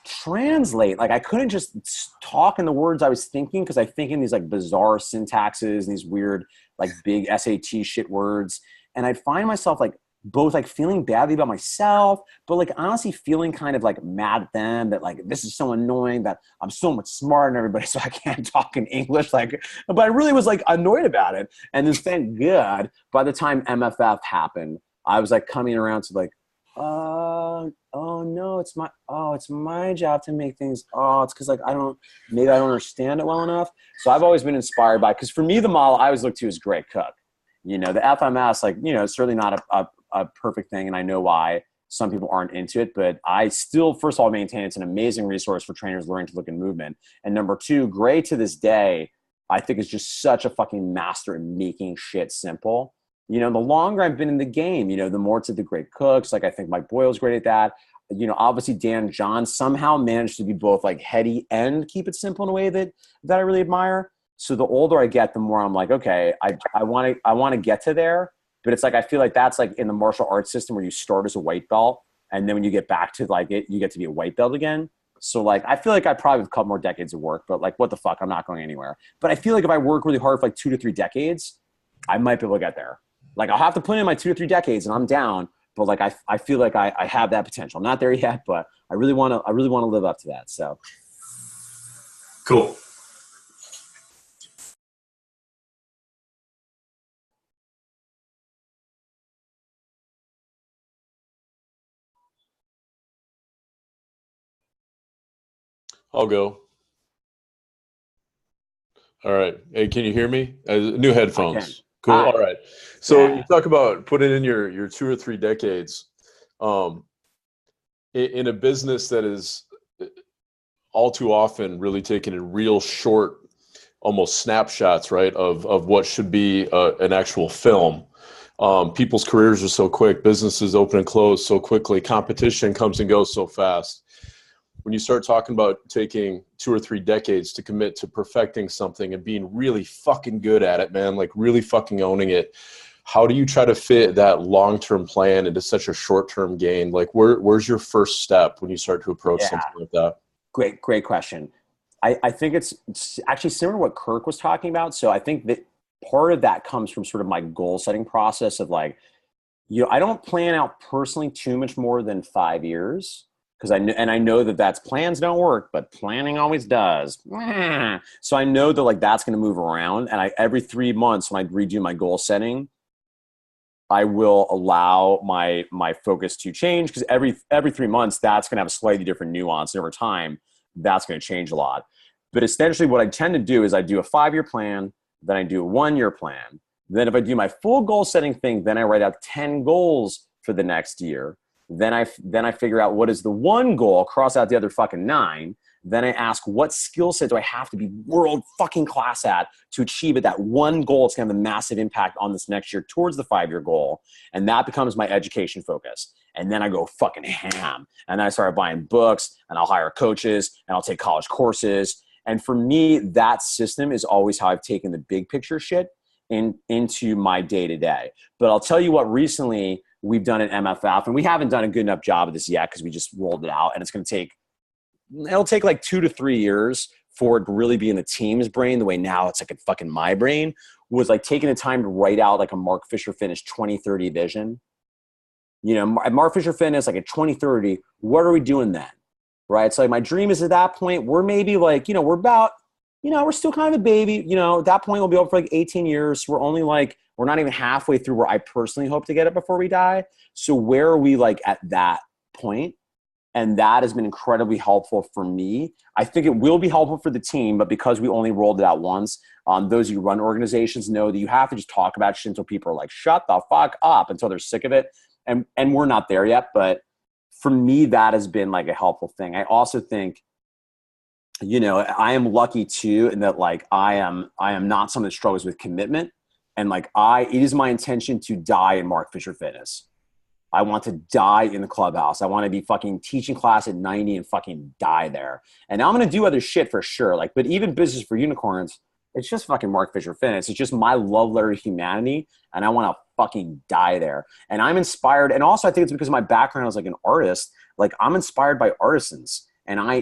translate. Like I couldn't just talk in the words I was thinking, because I think in these like bizarre syntaxes and these weird like big SAT shit words. And I'd find myself like both like feeling badly about myself, but like honestly feeling kind of like mad at them that like this is so annoying that I'm so much smarter than everybody, so I can't talk in English. Like, but I really was like annoyed about it. And then thank God, by the time MFF happened, I was like coming around to like, oh no, it's my job to make things. Oh, it's because like maybe I don't understand it well enough. So I've always been inspired by, because for me, the model I always look to is Greg Cook. You know, the FMS, like, you know, it's certainly not a perfect thing, and I know why some people aren't into it, but I still, first of all, maintain it's an amazing resource for trainers learning to look in movement. And number two, Gray to this day, I think is just such a fucking master in making shit simple. You know, the longer I've been in the game, you know, the more to the great cooks. Like I think Mike Boyle's great at that. You know, obviously Dan John somehow managed to be both like heady and keep it simple in a way that I really admire. So the older I get, the more I'm like, okay, I want to get to there. But it's like, I feel like that's like in the martial arts system where you start as a white belt, and then when you get back to like it, you get to be a white belt again. So like, I feel like I probably have a couple more decades of work, but like, what the fuck, I'm not going anywhere. But I feel like if I work really hard for like 2 to 3 decades, I might be able to get there. Like I'll have to put in my 2 to 3 decades and I'm down, but like, I feel like I have that potential. I'm not there yet, but I really want to live up to that. So. Cool. I'll go. All right. Hey, can you hear me? New headphones. Cool. Hi. All right. So Yeah. you talk about putting in your 2 or 3 decades in a business that is all too often really taking in real short, almost snapshots, right, of what should be an actual film. People's careers are so quick. Businesses open and close so quickly. Competition comes and goes so fast. When you start talking about taking 2 or 3 decades to commit to perfecting something and being really fucking good at it, man, like really fucking owning it, how do you try to fit that long-term plan into such a short-term gain? Like where's your first step when you start to approach something like that? Great question. I think it's actually similar to what Kirk was talking about. So I think that part of that comes from sort of my goal setting process of like, you know, I don't plan out personally too much more than 5 years. Because I know that that's plans don't work, but planning always does. So I know that like that's going to move around, and every 3 months when I redo my goal setting, I will allow my focus to change, because every 3 months that's going to have a slightly different nuance, and over time that's going to change a lot. But essentially, what I tend to do is I do a 5-year plan, then I do a 1-year plan. Then if I do my full goal setting thing, then I write out 10 goals for the next year. Then I figure out what is the one goal, cross out the other fucking 9. Then I ask, what skill set do I have to be world fucking class at to achieve it? That one goal, it's going to have a massive impact on this next year towards the 5-year goal. And that becomes my education focus. And then I go fucking ham. And then I start buying books, and I'll hire coaches, and I'll take college courses. And for me, that system is always how I've taken the big picture shit into my day-to-day. But I'll tell you what, recently we've done an MFF, and we haven't done a good enough job of this yet because we just rolled it out, and it'll take like 2 to 3 years for it to really be in the team's brain the way now it's like in fucking my brain, was like taking the time to write out like a Mark Fisher Fitness 2030 vision. You know, Mark Fisher Fitness, like at 2030, what are we doing then? right? So like my dream is at that point, we're maybe like, we're about, we're still kind of a baby, at that point we'll be over for like 18 years. We're only like, we're not even halfway through where I personally hope to get it before we die. So where are we like at that point? And that has been incredibly helpful for me. I think it will be helpful for the team, but because we only rolled it out once, those of you who run organizations know that you have to just talk about shit until people are like, shut the fuck up, until they're sick of it. And we're not there yet, but for me, that has been like a helpful thing. I also think, I am lucky too, in that like I am not someone that struggles with commitment. And like it is my intention to die in Mark Fisher Fitness. I want to die in the clubhouse. I want to be fucking teaching class at 90 and fucking die there. And I'm going to do other shit for sure. Like, but even Business for Unicorns, it's just fucking Mark Fisher Fitness. It's just my love letter to humanity. And I want to fucking die there. And I'm inspired. And also I think it's because of my background as like an artist. Like I'm inspired by artisans. And I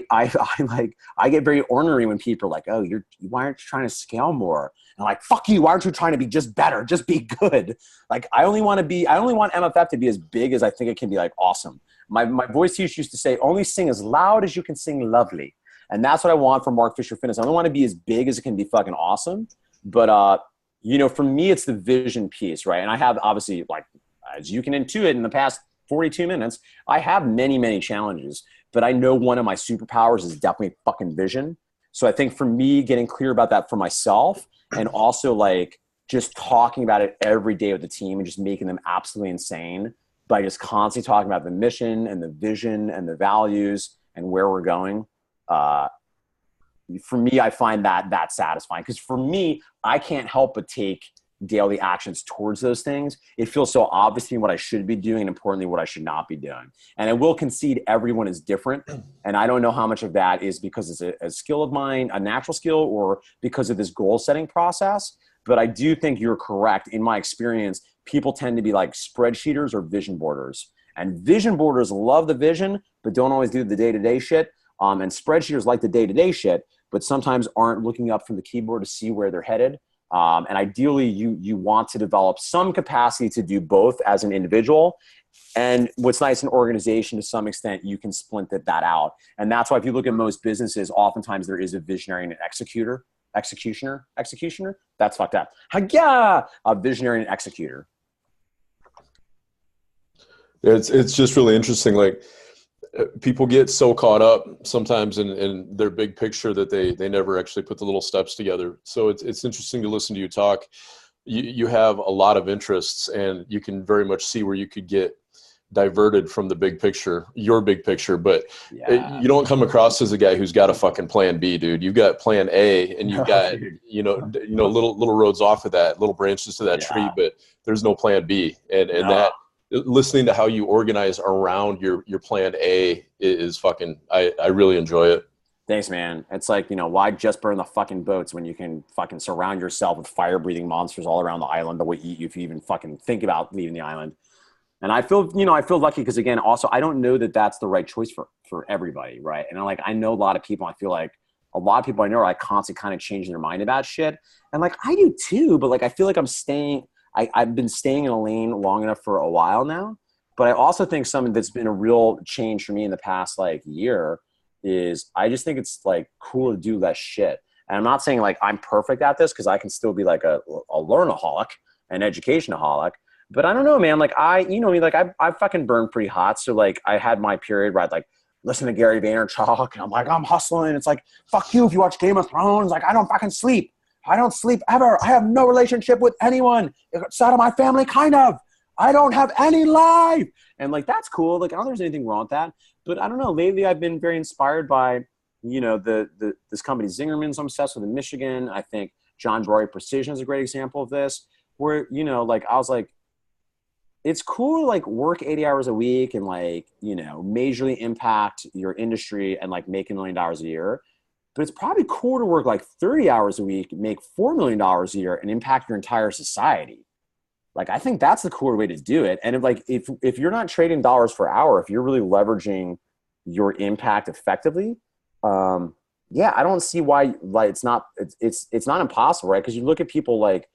get very ornery when people are like, oh, why aren't you trying to scale more? And I'm like, fuck you. Why aren't you trying to be just better? Just be good. Like, I only want MFF to be as big as I think it can be like awesome. My voice teacher used to say, only sing as loud as you can sing lovely. And that's what I want from Mark Fisher Fitness. I don't want to be as big as it can be fucking awesome. But, for me, it's the vision piece, right? And I have obviously, like, as you can intuit in the past 42 minutes, I have many, many challenges. But I know one of my superpowers is definitely fucking vision. So I think for me, getting clear about that for myself, and also like just talking about it every day with the team and just making them absolutely insane by just constantly talking about the mission and the vision and the values and where we're going. For me, I find that satisfying, because for me, I can't help but take daily actions towards those things. It feels so obvious to me what I should be doing, and importantly, what I should not be doing. And I will concede everyone is different. And I don't know how much of that is because it's a skill of mine, a natural skill, or because of this goal setting process. But I do think you're correct. In my experience, people tend to be like spreadsheeters or vision boarders. And vision boarders love the vision, but don't always do the day-to-day shit. And spreadsheeters like the day-to-day shit, but sometimes aren't looking up from the keyboard to see where they're headed. And ideally, you want to develop some capacity to do both as an individual. And what's nice in organization, to some extent, you can splint that out. And that's why if you look at most businesses, oftentimes there is a visionary and an executioner. That's fucked up. Yeah, a visionary and executor. It's just really interesting. Like, people get so caught up sometimes in their big picture that they never actually put the little steps together. So it's interesting to listen to you talk. You have a lot of interests, and you can very much see where you could get diverted from the big picture, your big picture, but you don't come across as a guy who's got a fucking plan B, dude. You've got plan A, and you've got, little roads off of that, little branches to that tree, but there's no plan B. And that, listening to how you organize around your plan A is fucking, I really enjoy it. Thanks, man. It's like, why just burn the fucking boats when you can fucking surround yourself with fire-breathing monsters all around the island that will eat you if you even fucking think about leaving the island. And I feel lucky because, again, also, I don't know that that's the right choice for everybody, right? And I know a lot of people, I feel like a lot of people I know are like constantly kind of changing their mind about shit. And like, I do too, but like, I feel like I've been staying in a lane long enough for a while now. But I also think something that's been a real change for me in the past like year is I just think it's like cool to do less shit. And I'm not saying like I'm perfect at this, because I can still be like a learnaholic, an educationaholic. But I don't know, man. Like I fucking burned pretty hot. So like I had my period where I'd like listen to Gary Vaynerchuk, and I'm like, I'm hustling. It's like, fuck you if you watch Game of Thrones. Like I don't fucking sleep. I don't sleep ever. I have no relationship with anyone outside of my family, kind of. I don't have any life. And like, that's cool. Like, I don't think there's anything wrong with that. But I don't know. Lately, I've been very inspired by, this company Zingerman's I'm obsessed with in Michigan. I think John Broy Precision is a great example of this, where, like, I was like, it's cool to like work 80 hours a week and like, majorly impact your industry and like make $1 million a year. But it's probably cool to work like 30 hours a week, make $4 million a year, and impact your entire society. Like, I think that's the cooler way to do it. And if you're not trading dollars for hour, if you're really leveraging your impact effectively, I don't see why, like, it's not impossible, right? Because you look at people like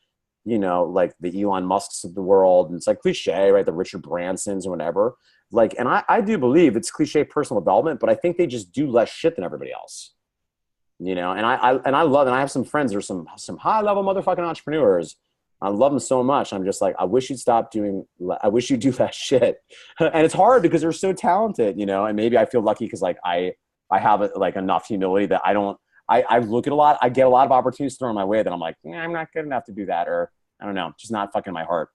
you know, like the Elon Musks of the world. And it's like cliche, right? The Richard Bransons or whatever. Like, and I do believe it's cliche personal development, but I think they just do less shit than everybody else. You know, and I love, and I have some friends that are some high level motherfucking entrepreneurs. I love them so much. I'm just like, I wish you'd stop doing, I wish you'd do that shit. And it's hard because they're so talented, you know, and maybe I feel lucky because like I have like enough humility that I look at a lot, I get a lot of opportunities thrown my way that I'm like, I'm not good enough to do that. Or I don't know, just not fucking my heart.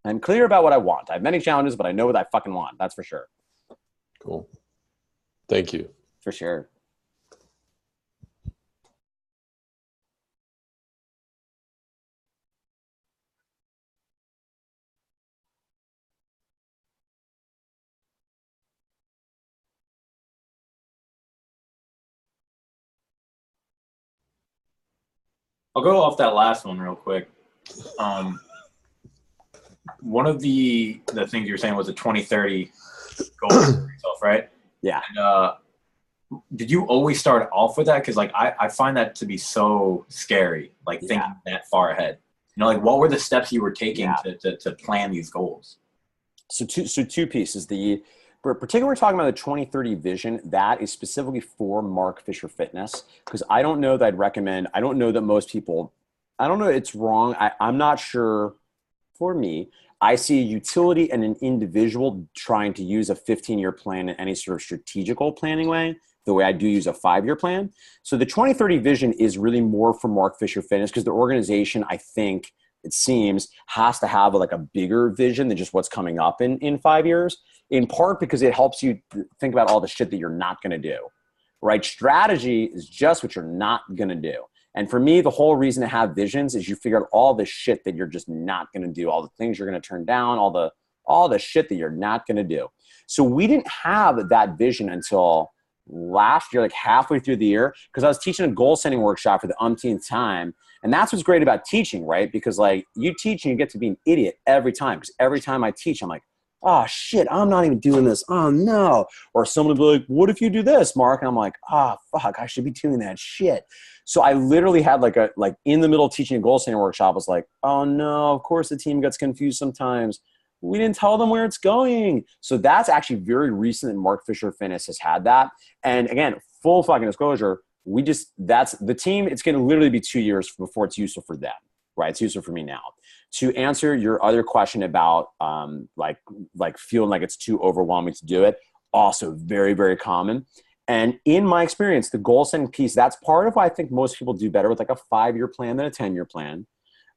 I'm clear about what I want. I have many challenges, but I know what I fucking want. That's for sure. Cool. Thank you. For sure. I'll go off that last one real quick. One of the things you were saying was a 2030 goal for yourself, right? Yeah. And, did you always start off with that? Because like I find that to be so scary, like thinking that far ahead. You know, like what were the steps you were taking to plan these goals? So two pieces. Particularly we're talking about the 2030 vision. That is specifically for Mark Fisher Fitness, because I don't know that I'd recommend. I don't know that most people. I don't know. It's wrong. I'm not sure. For me, I see a utility and an individual trying to use a 15-year plan in any sort of strategical planning way, the way I do use a 5-year plan. So the 2030 vision is really more for Mark Fisher Fitness because the organization, I think, it seems, has to have like a bigger vision than just what's coming up in 5 years, in part because it helps you think about all the shit that you're not going to do, right? Strategy is just what you're not going to do. And for me, the whole reason to have visions is you figure out all the shit that you're just not going to do, all the things you're going to turn down, all the shit that you're not going to do. So we didn't have that vision until last year, like halfway through the year, because I was teaching a goal setting workshop for the umpteenth time. And that's what's great about teaching, right? Because like you teach and you get to be an idiot every time. Because every time I teach, I'm like, oh shit, I'm not even doing this. Oh no. Or someone will be like, what if you do this, Mark? And I'm like, oh fuck, I should be doing that shit. So I literally had like in the middle of teaching a goal setting workshop, I was like, oh no, of course the team gets confused sometimes. We didn't tell them where it's going. So that's actually very recent that Mark Fisher Fitness has had that. And again, full fucking disclosure, that's the team. It's going to literally be 2 years before it's useful for them, right? It's useful for me now. To answer your other question about like feeling like it's too overwhelming to do it, also very, very common. And in my experience, the goal setting piece, that's part of why I think most people do better with like a 5-year plan than a 10-year plan.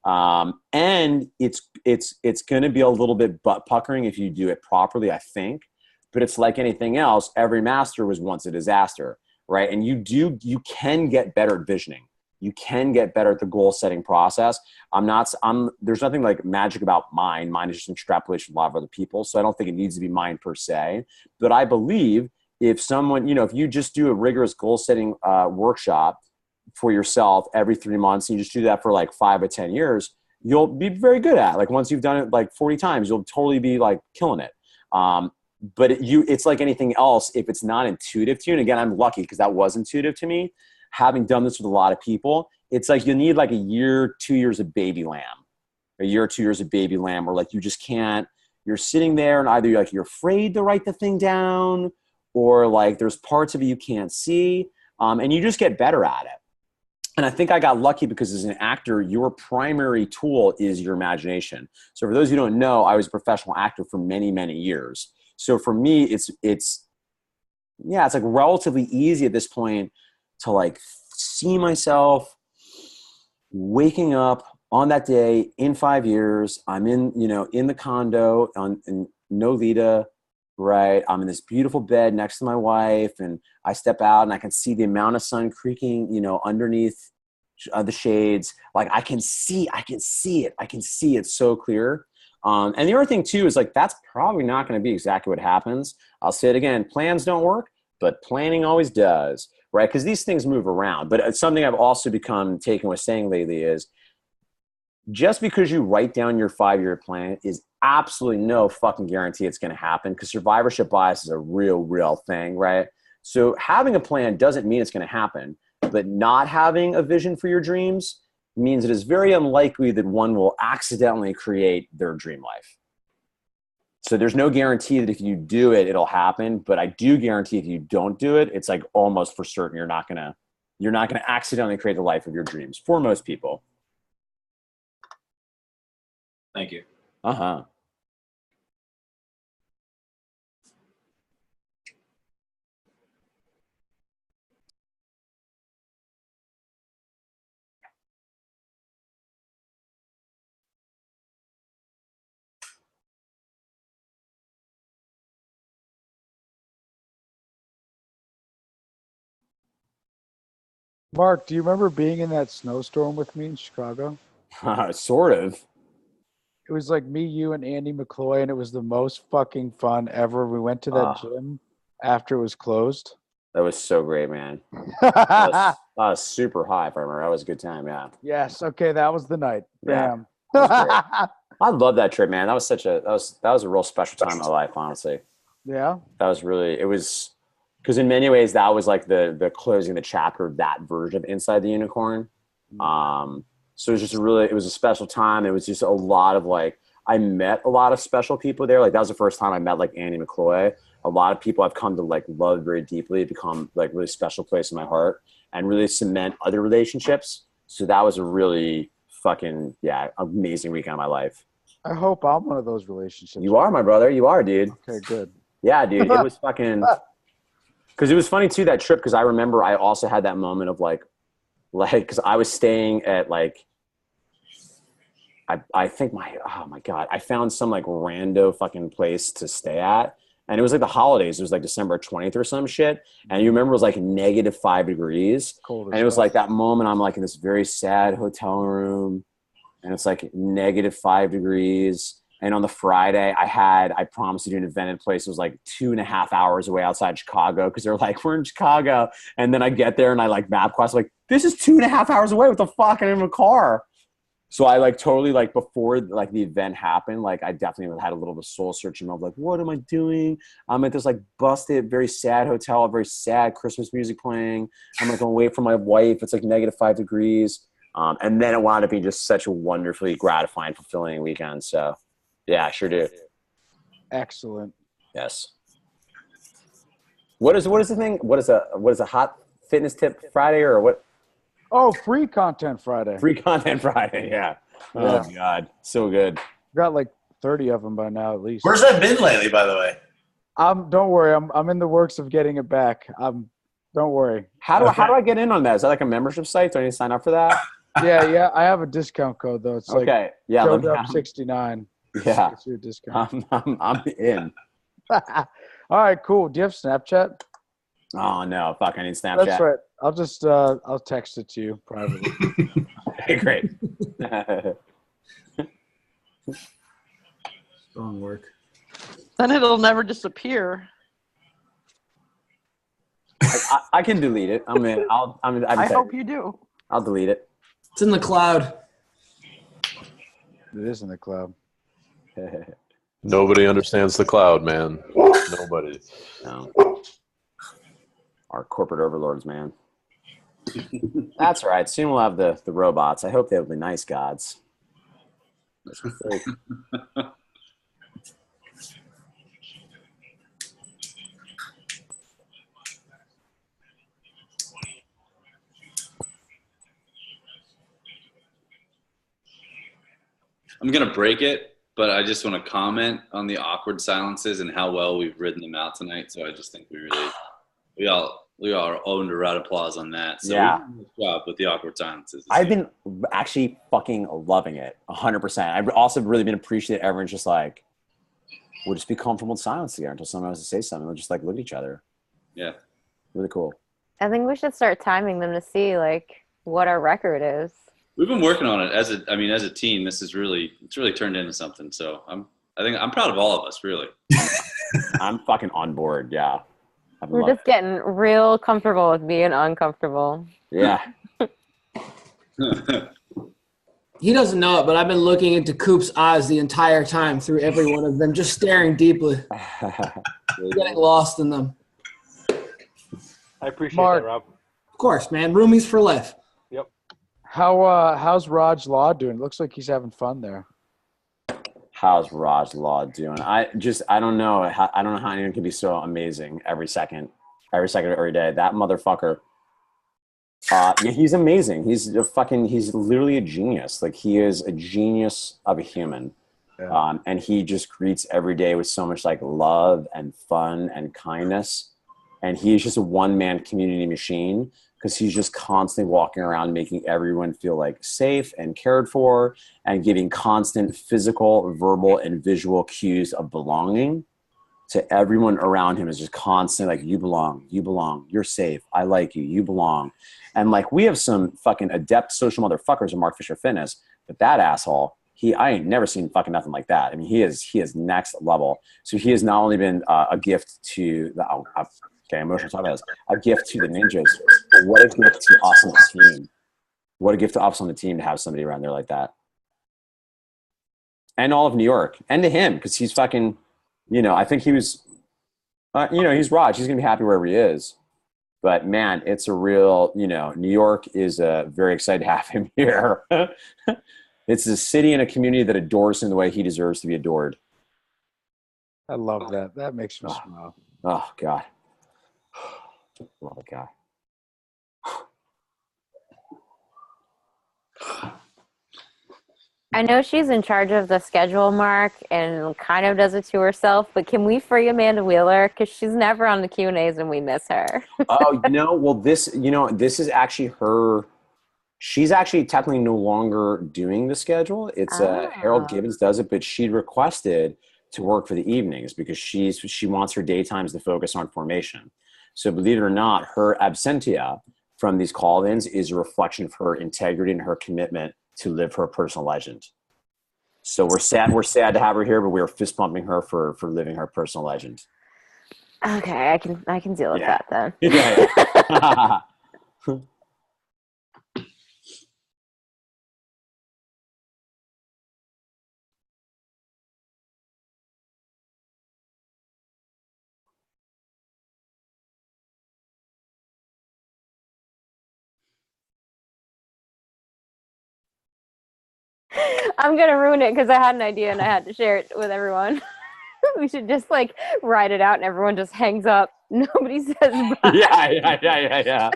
And it's going to be a little bit butt puckering if you do it properly, I think. But it's like anything else. Every master was once a disaster, right? And you can get better at visioning. You can get better at the goal setting process. There's nothing like magic about mine. Mine is just extrapolation of a lot of other people. So I don't think it needs to be mine per se. But I believe if someone, if you just do a rigorous goal setting workshop for yourself every 3 months, and you just do that for like 5 or 10 years, you'll be very good at it. Like once you've done it like 40 times, you'll totally be like killing it. But it's like anything else. If it's not intuitive to you, and again, I'm lucky because that was intuitive to me. Having done this with a lot of people, it's like you need like a year, 2 years of baby lamb, a year or 2 years of baby lamb, where like you just can't. You're sitting there, and either like you're afraid to write the thing down, or like there's parts of it you can't see, and you just get better at it. And I think I got lucky because as an actor, your primary tool is your imagination. So for those who don't know, I was a professional actor for many, many years. So for me, it's like relatively easy at this point to like see myself waking up on that day in 5 years. I'm in the condo in Nolita, right? I'm in this beautiful bed next to my wife, and I step out and I can see the amount of sun creaking, underneath the shades. Like I can see it. I can see it so clear. And the other thing too is like, that's probably not going to be exactly what happens. I'll say it again. Plans don't work, but planning always does, right? Because these things move around. But it's something I've also become taken with saying lately is just because you write down your 5-year plan is absolutely no fucking guarantee it's going to happen, because survivorship bias is a real thing, right? So having a plan doesn't mean it's going to happen, but not having a vision for your dreams means it is very unlikely that one will accidentally create their dream life. So there's no guarantee that if you do it, it'll happen. But I do guarantee if you don't do it, it's like almost for certain you're not gonna accidentally create the life of your dreams for most people. Thank you. Uh-huh. Mark, do you remember being in that snowstorm with me in Chicago? Sort of. It was like me, you, and Andy McCloy, and it was the most fucking fun ever. We went to that gym after it was closed. That was so great, man. That was super high, if I remember. That was a good time, yeah. Yes. Okay, that was the night. Yeah, Bam. I love that trip, man. That was a real special time in my life, honestly. Yeah. That was really, it was, because in many ways that was like the closing the chapter of that version of Inside the Unicorn. So it was just it was a special time. It was just a lot of like, I met a lot of special people there. Like that was the first time I met like Andy McCloy. A lot of people I've come to like love very deeply, become like really special place in my heart, and really cement other relationships. So that was a really fucking, amazing weekend of my life. I hope I'm one of those relationships. You are, my brother. You are, dude. Okay, good. Yeah, dude. It was fucking, because it was funny too, that trip, because I remember I also had that moment of like, because I was staying at like, I think oh my God, I found some like rando fucking place to stay at. And it was like the holidays. It was like December 20th or some shit. And you remember it was like -5 degrees. Cold as And it was fuck. like that moment I'm like in this very sad hotel room. And it's like -5 degrees. And on the Friday I promised to do an event in a place that was like 2.5 hours away outside Chicago. Cause they're like, we're in Chicago. And then I get there and I like MapQuest, like, this is 2.5 hours away. What the fuck? I'm in a car. So I like totally like before like the event happened, like I definitely had a little bit of soul searching of like, what am I doing? I'm at this like busted, very sad hotel, very sad Christmas music playing. I'm like gonna wait for my wife. It's like -5 degrees. And then it wound up being just such a wonderfully gratifying, fulfilling weekend. So yeah, I sure do. Excellent. Yes. What is the thing? What is a hot fitness tip Friday or what? Oh, free content Friday. Free content Friday, yeah. Oh God, so good. Got like 30 of them by now at least. Where's that been lately, by the way? Don't worry. I'm in the works of getting it back. Don't worry. How do I get in on that? Is that like a membership site? Do I need to sign up for that? Yeah. I have a discount code though. It's like let me up 69. Yeah, It's your discount. I'm in. All right, cool. Do you have Snapchat? Oh no, fuck! I need Snapchat. That's right. I'll just I'll text it to you privately. Okay, great. Strong work. Then it'll never disappear. I can delete it. I'm in. I hope you do. I'll delete it. It's in the cloud. It is in the cloud. Nobody understands the cloud, man. Nobody. No. Our corporate overlords, man. That's right. Soon we'll have the robots. I hope they'll be nice gods. I'm going to break it, but I just want to comment on the awkward silences and how well we've ridden them out tonight. So I just think we all owned a round of applause on that. So yeah. We did a good job with the awkward silences. I've been actually fucking loving it 100%. I've also really been appreciating everyone's just like, we'll just be comfortable in silence together until someone has to say something. We'll just like look at each other. Yeah. Really cool. I think we should start timing them to see like what our record is. We've been working on it as a team. It's really turned into something. So I think I'm proud of all of us, really. I'm fucking on board. Yeah. We're just getting real comfortable with being uncomfortable. Yeah. He doesn't know it, but I've been looking into Coop's eyes the entire time through every one of them, just staring deeply, getting lost in them. I appreciate Mark. that, Rob. Of course, man. Roomies for life. Yep. How's Raj Law doing? Looks like he's having fun there. How's Raj Law doing? I don't know. I don't know how anyone can be so amazing every second of every day. That motherfucker. Yeah, he's amazing. He's literally a genius. Like, he is a genius of a human. Yeah. And he just greets every day with so much like love and fun and kindness. And he's just a one-man community machine, because he's just constantly walking around making everyone feel like safe and cared for, and giving constant physical, verbal, and visual cues of belonging to everyone around him. Is just constant, like, you belong, you're safe, I like you, you belong. And like, we have some fucking adept social motherfuckers in Mark Fisher Fitness, but that asshole, I ain't never seen fucking nothing like that. I mean, he is next level. So he has not only been a gift to the, emotional talk about this, a gift to the ninjas, but what a gift to us on the team. What a gift to us on the team to have somebody around there like that. And all of New York. And to him, because he's fucking, I think he was, he's Raj. He's going to be happy wherever he is. But man, it's a real, New York is very excited to have him here. It's a city and a community that adores him the way he deserves to be adored. I love that. That makes me smile. Oh, God. Love a guy. I know she's in charge of the schedule, Mark, and kind of does it to herself, but can we free Amanda Wheeler? Because she's never on the Q&As and we miss her. Oh, well, this is actually her. She's actually technically no longer doing the schedule. It's Harold Gibbons does it, but she requested to work for the evenings because she wants her daytimes to focus on formation. So believe it or not, her absentia from these call-ins is a reflection of her integrity and her commitment to live her personal legend. So we're sad to have her here, but we're fist pumping her for living her personal legend. Okay, I can deal with that then. Yeah. I'm going to ruin it because I had an idea and I had to share it with everyone. We should just like write it out and everyone just hangs up. Nobody says bye. Yeah.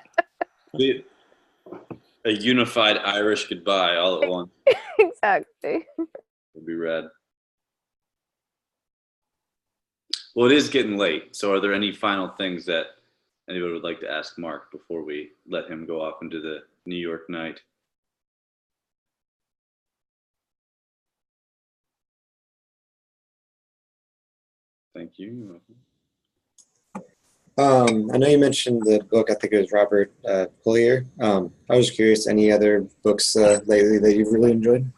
A unified Irish goodbye all at once. Exactly. Would be rad. Well, it is getting late. So are there any final things that anybody would like to ask Mark before we let him go off into the New York night? Thank you. I know you mentioned the book. I think it was Robert Collier. I was curious, any other books lately that you've really enjoyed?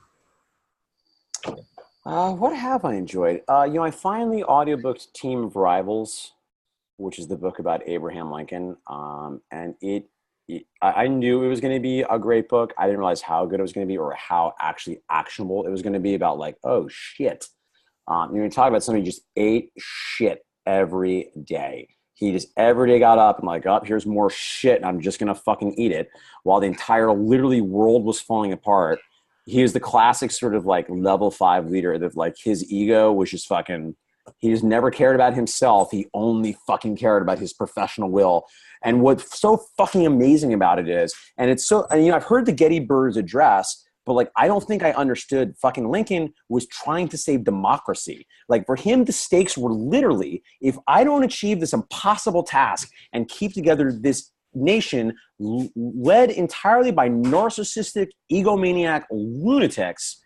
What have I enjoyed? I finally audiobooked Team of Rivals, which is the book about Abraham Lincoln. And I knew it was going to be a great book. I didn't realize how good it was going to be or how actually actionable it was going to be about, like, oh, shit. You talk about somebody who just ate shit every day. He just every day got up and like, oh, here's more shit and I'm just going to fucking eat it while the entire literally world was falling apart. He was the classic sort of like level 5 leader that like his ego was just fucking, he just never cared about himself. He only fucking cared about his professional will. And what's so fucking amazing about it is, and it's so, and, I've heard the Gettysburg Address, but like, I don't think I understood fucking Lincoln was trying to save democracy. Like for him, the stakes were literally, if I don't achieve this impossible task and keep together this nation led entirely by narcissistic, egomaniac lunatics,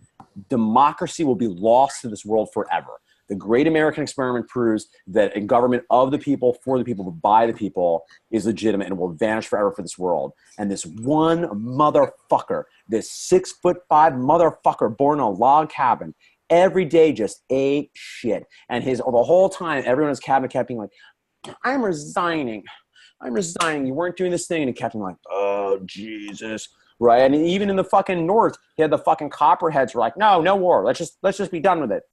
democracy will be lost to this world forever. The great American experiment proves that a government of the people, for the people, by the people is legitimate and will vanish forever for this world. And this one motherfucker, this 6'5" motherfucker born in a log cabin, every day just ate shit. And the whole time, everyone in his cabin kept being like, I'm resigning. You weren't doing this thing. And he kept being like, oh, Jesus. Right. And even in the fucking North, he had the fucking copperheads were like, no war. Let's just be done with it.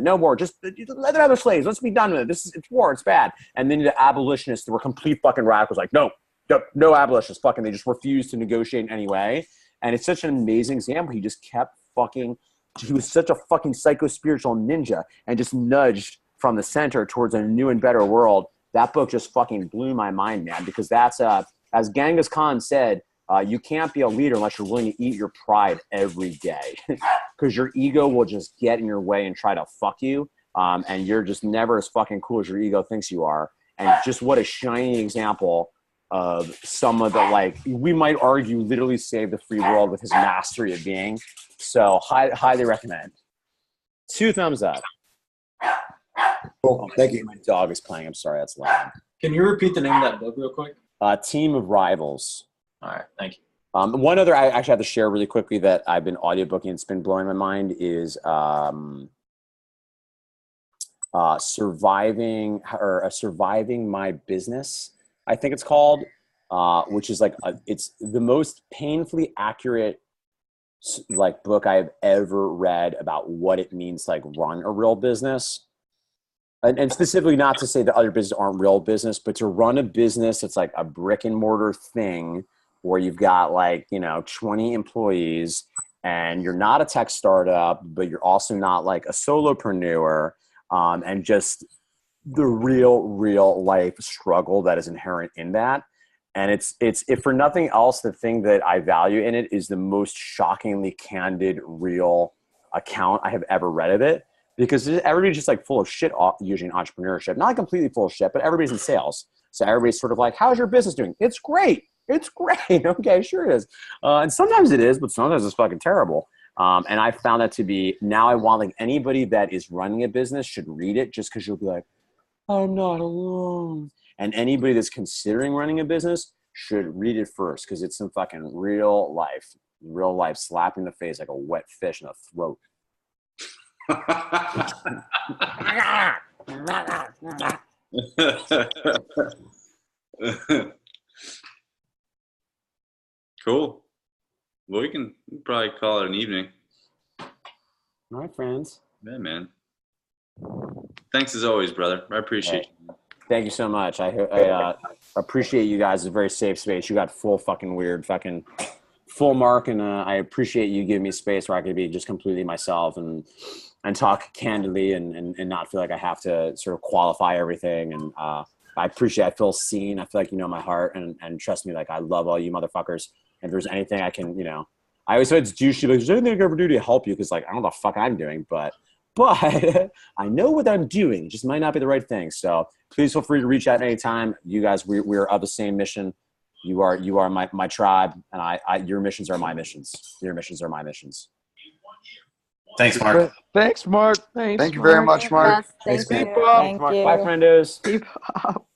No war. Just let the other slaves. Let's be done with it. It's war. It's bad. And then the abolitionists that were complete fucking radicals like, no abolitionists. Fucking, they just refused to negotiate in any way. And it's such an amazing example. He just kept fucking, he was such a fucking psycho-spiritual ninja and just nudged from the center towards a new and better world. That book just fucking blew my mind, man, because that's, as Genghis Khan said, you can't be a leader unless you're willing to eat your pride every day, because your ego will just get in your way and try to fuck you. And you're just never as fucking cool as your ego thinks you are. And just what a shining example of someone that, like, we might argue literally saved the free world with his mastery of being. So highly recommend. 2 thumbs up. Cool. Thank you. My dog is playing. I'm sorry, that's loud. Can you repeat the name of that book real quick? Team of Rivals. All right, thank you. One other I actually have to share really quickly that I've been audiobooking and it's been blowing my mind is Surviving My Business, I think it's called, which is like it's the most painfully accurate like book I've ever read about what it means to like run a real business. And specifically, not to say that other businesses aren't real business, but to run a business that's like a brick and mortar thing where you've got like, 20 employees and you're not a tech startup, but you're also not like a solopreneur, and just the real life struggle that is inherent in that. And it's if for nothing else, the thing that I value in it is the most shockingly candid, real account I have ever read of it. Because everybody's just like full of shit using entrepreneurship. Not completely full of shit, but everybody's in sales. So everybody's sort of like, how's your business doing? It's great. It's great. Okay, sure it is. And sometimes it is, but sometimes it's fucking terrible. And I found that to be, now I want like anybody that is running a business should read it just because you'll be like, I'm not alone. And anybody that's considering running a business should read it first because it's some fucking real life slap in the face like a wet fish in the throat. Cool. Well, we can probably call it an evening. All right, friends. Yeah, man. Thanks as always, brother. I appreciate you. Thank you so much. I appreciate you guys. It's a very safe space. You got full fucking weird fucking full mark, and I appreciate you giving me space where I could be just completely myself and talk candidly and not feel like I have to sort of qualify everything. And I feel seen. I feel like you know my heart, and trust me, like I love all you motherfuckers. And if there's anything I can, I always say it's douchey, but is there anything I can ever do to help you? Because like I don't know what the fuck I'm doing, but I know what I'm doing. It just might not be the right thing. So please feel free to reach out anytime. You guys, we're of the same mission. You are my tribe, and your missions are my missions. Your missions are my missions. Thanks, Mark. Thanks, Mark. Thank you very much, Mark. Thank you. Bye, friendos. Keep up.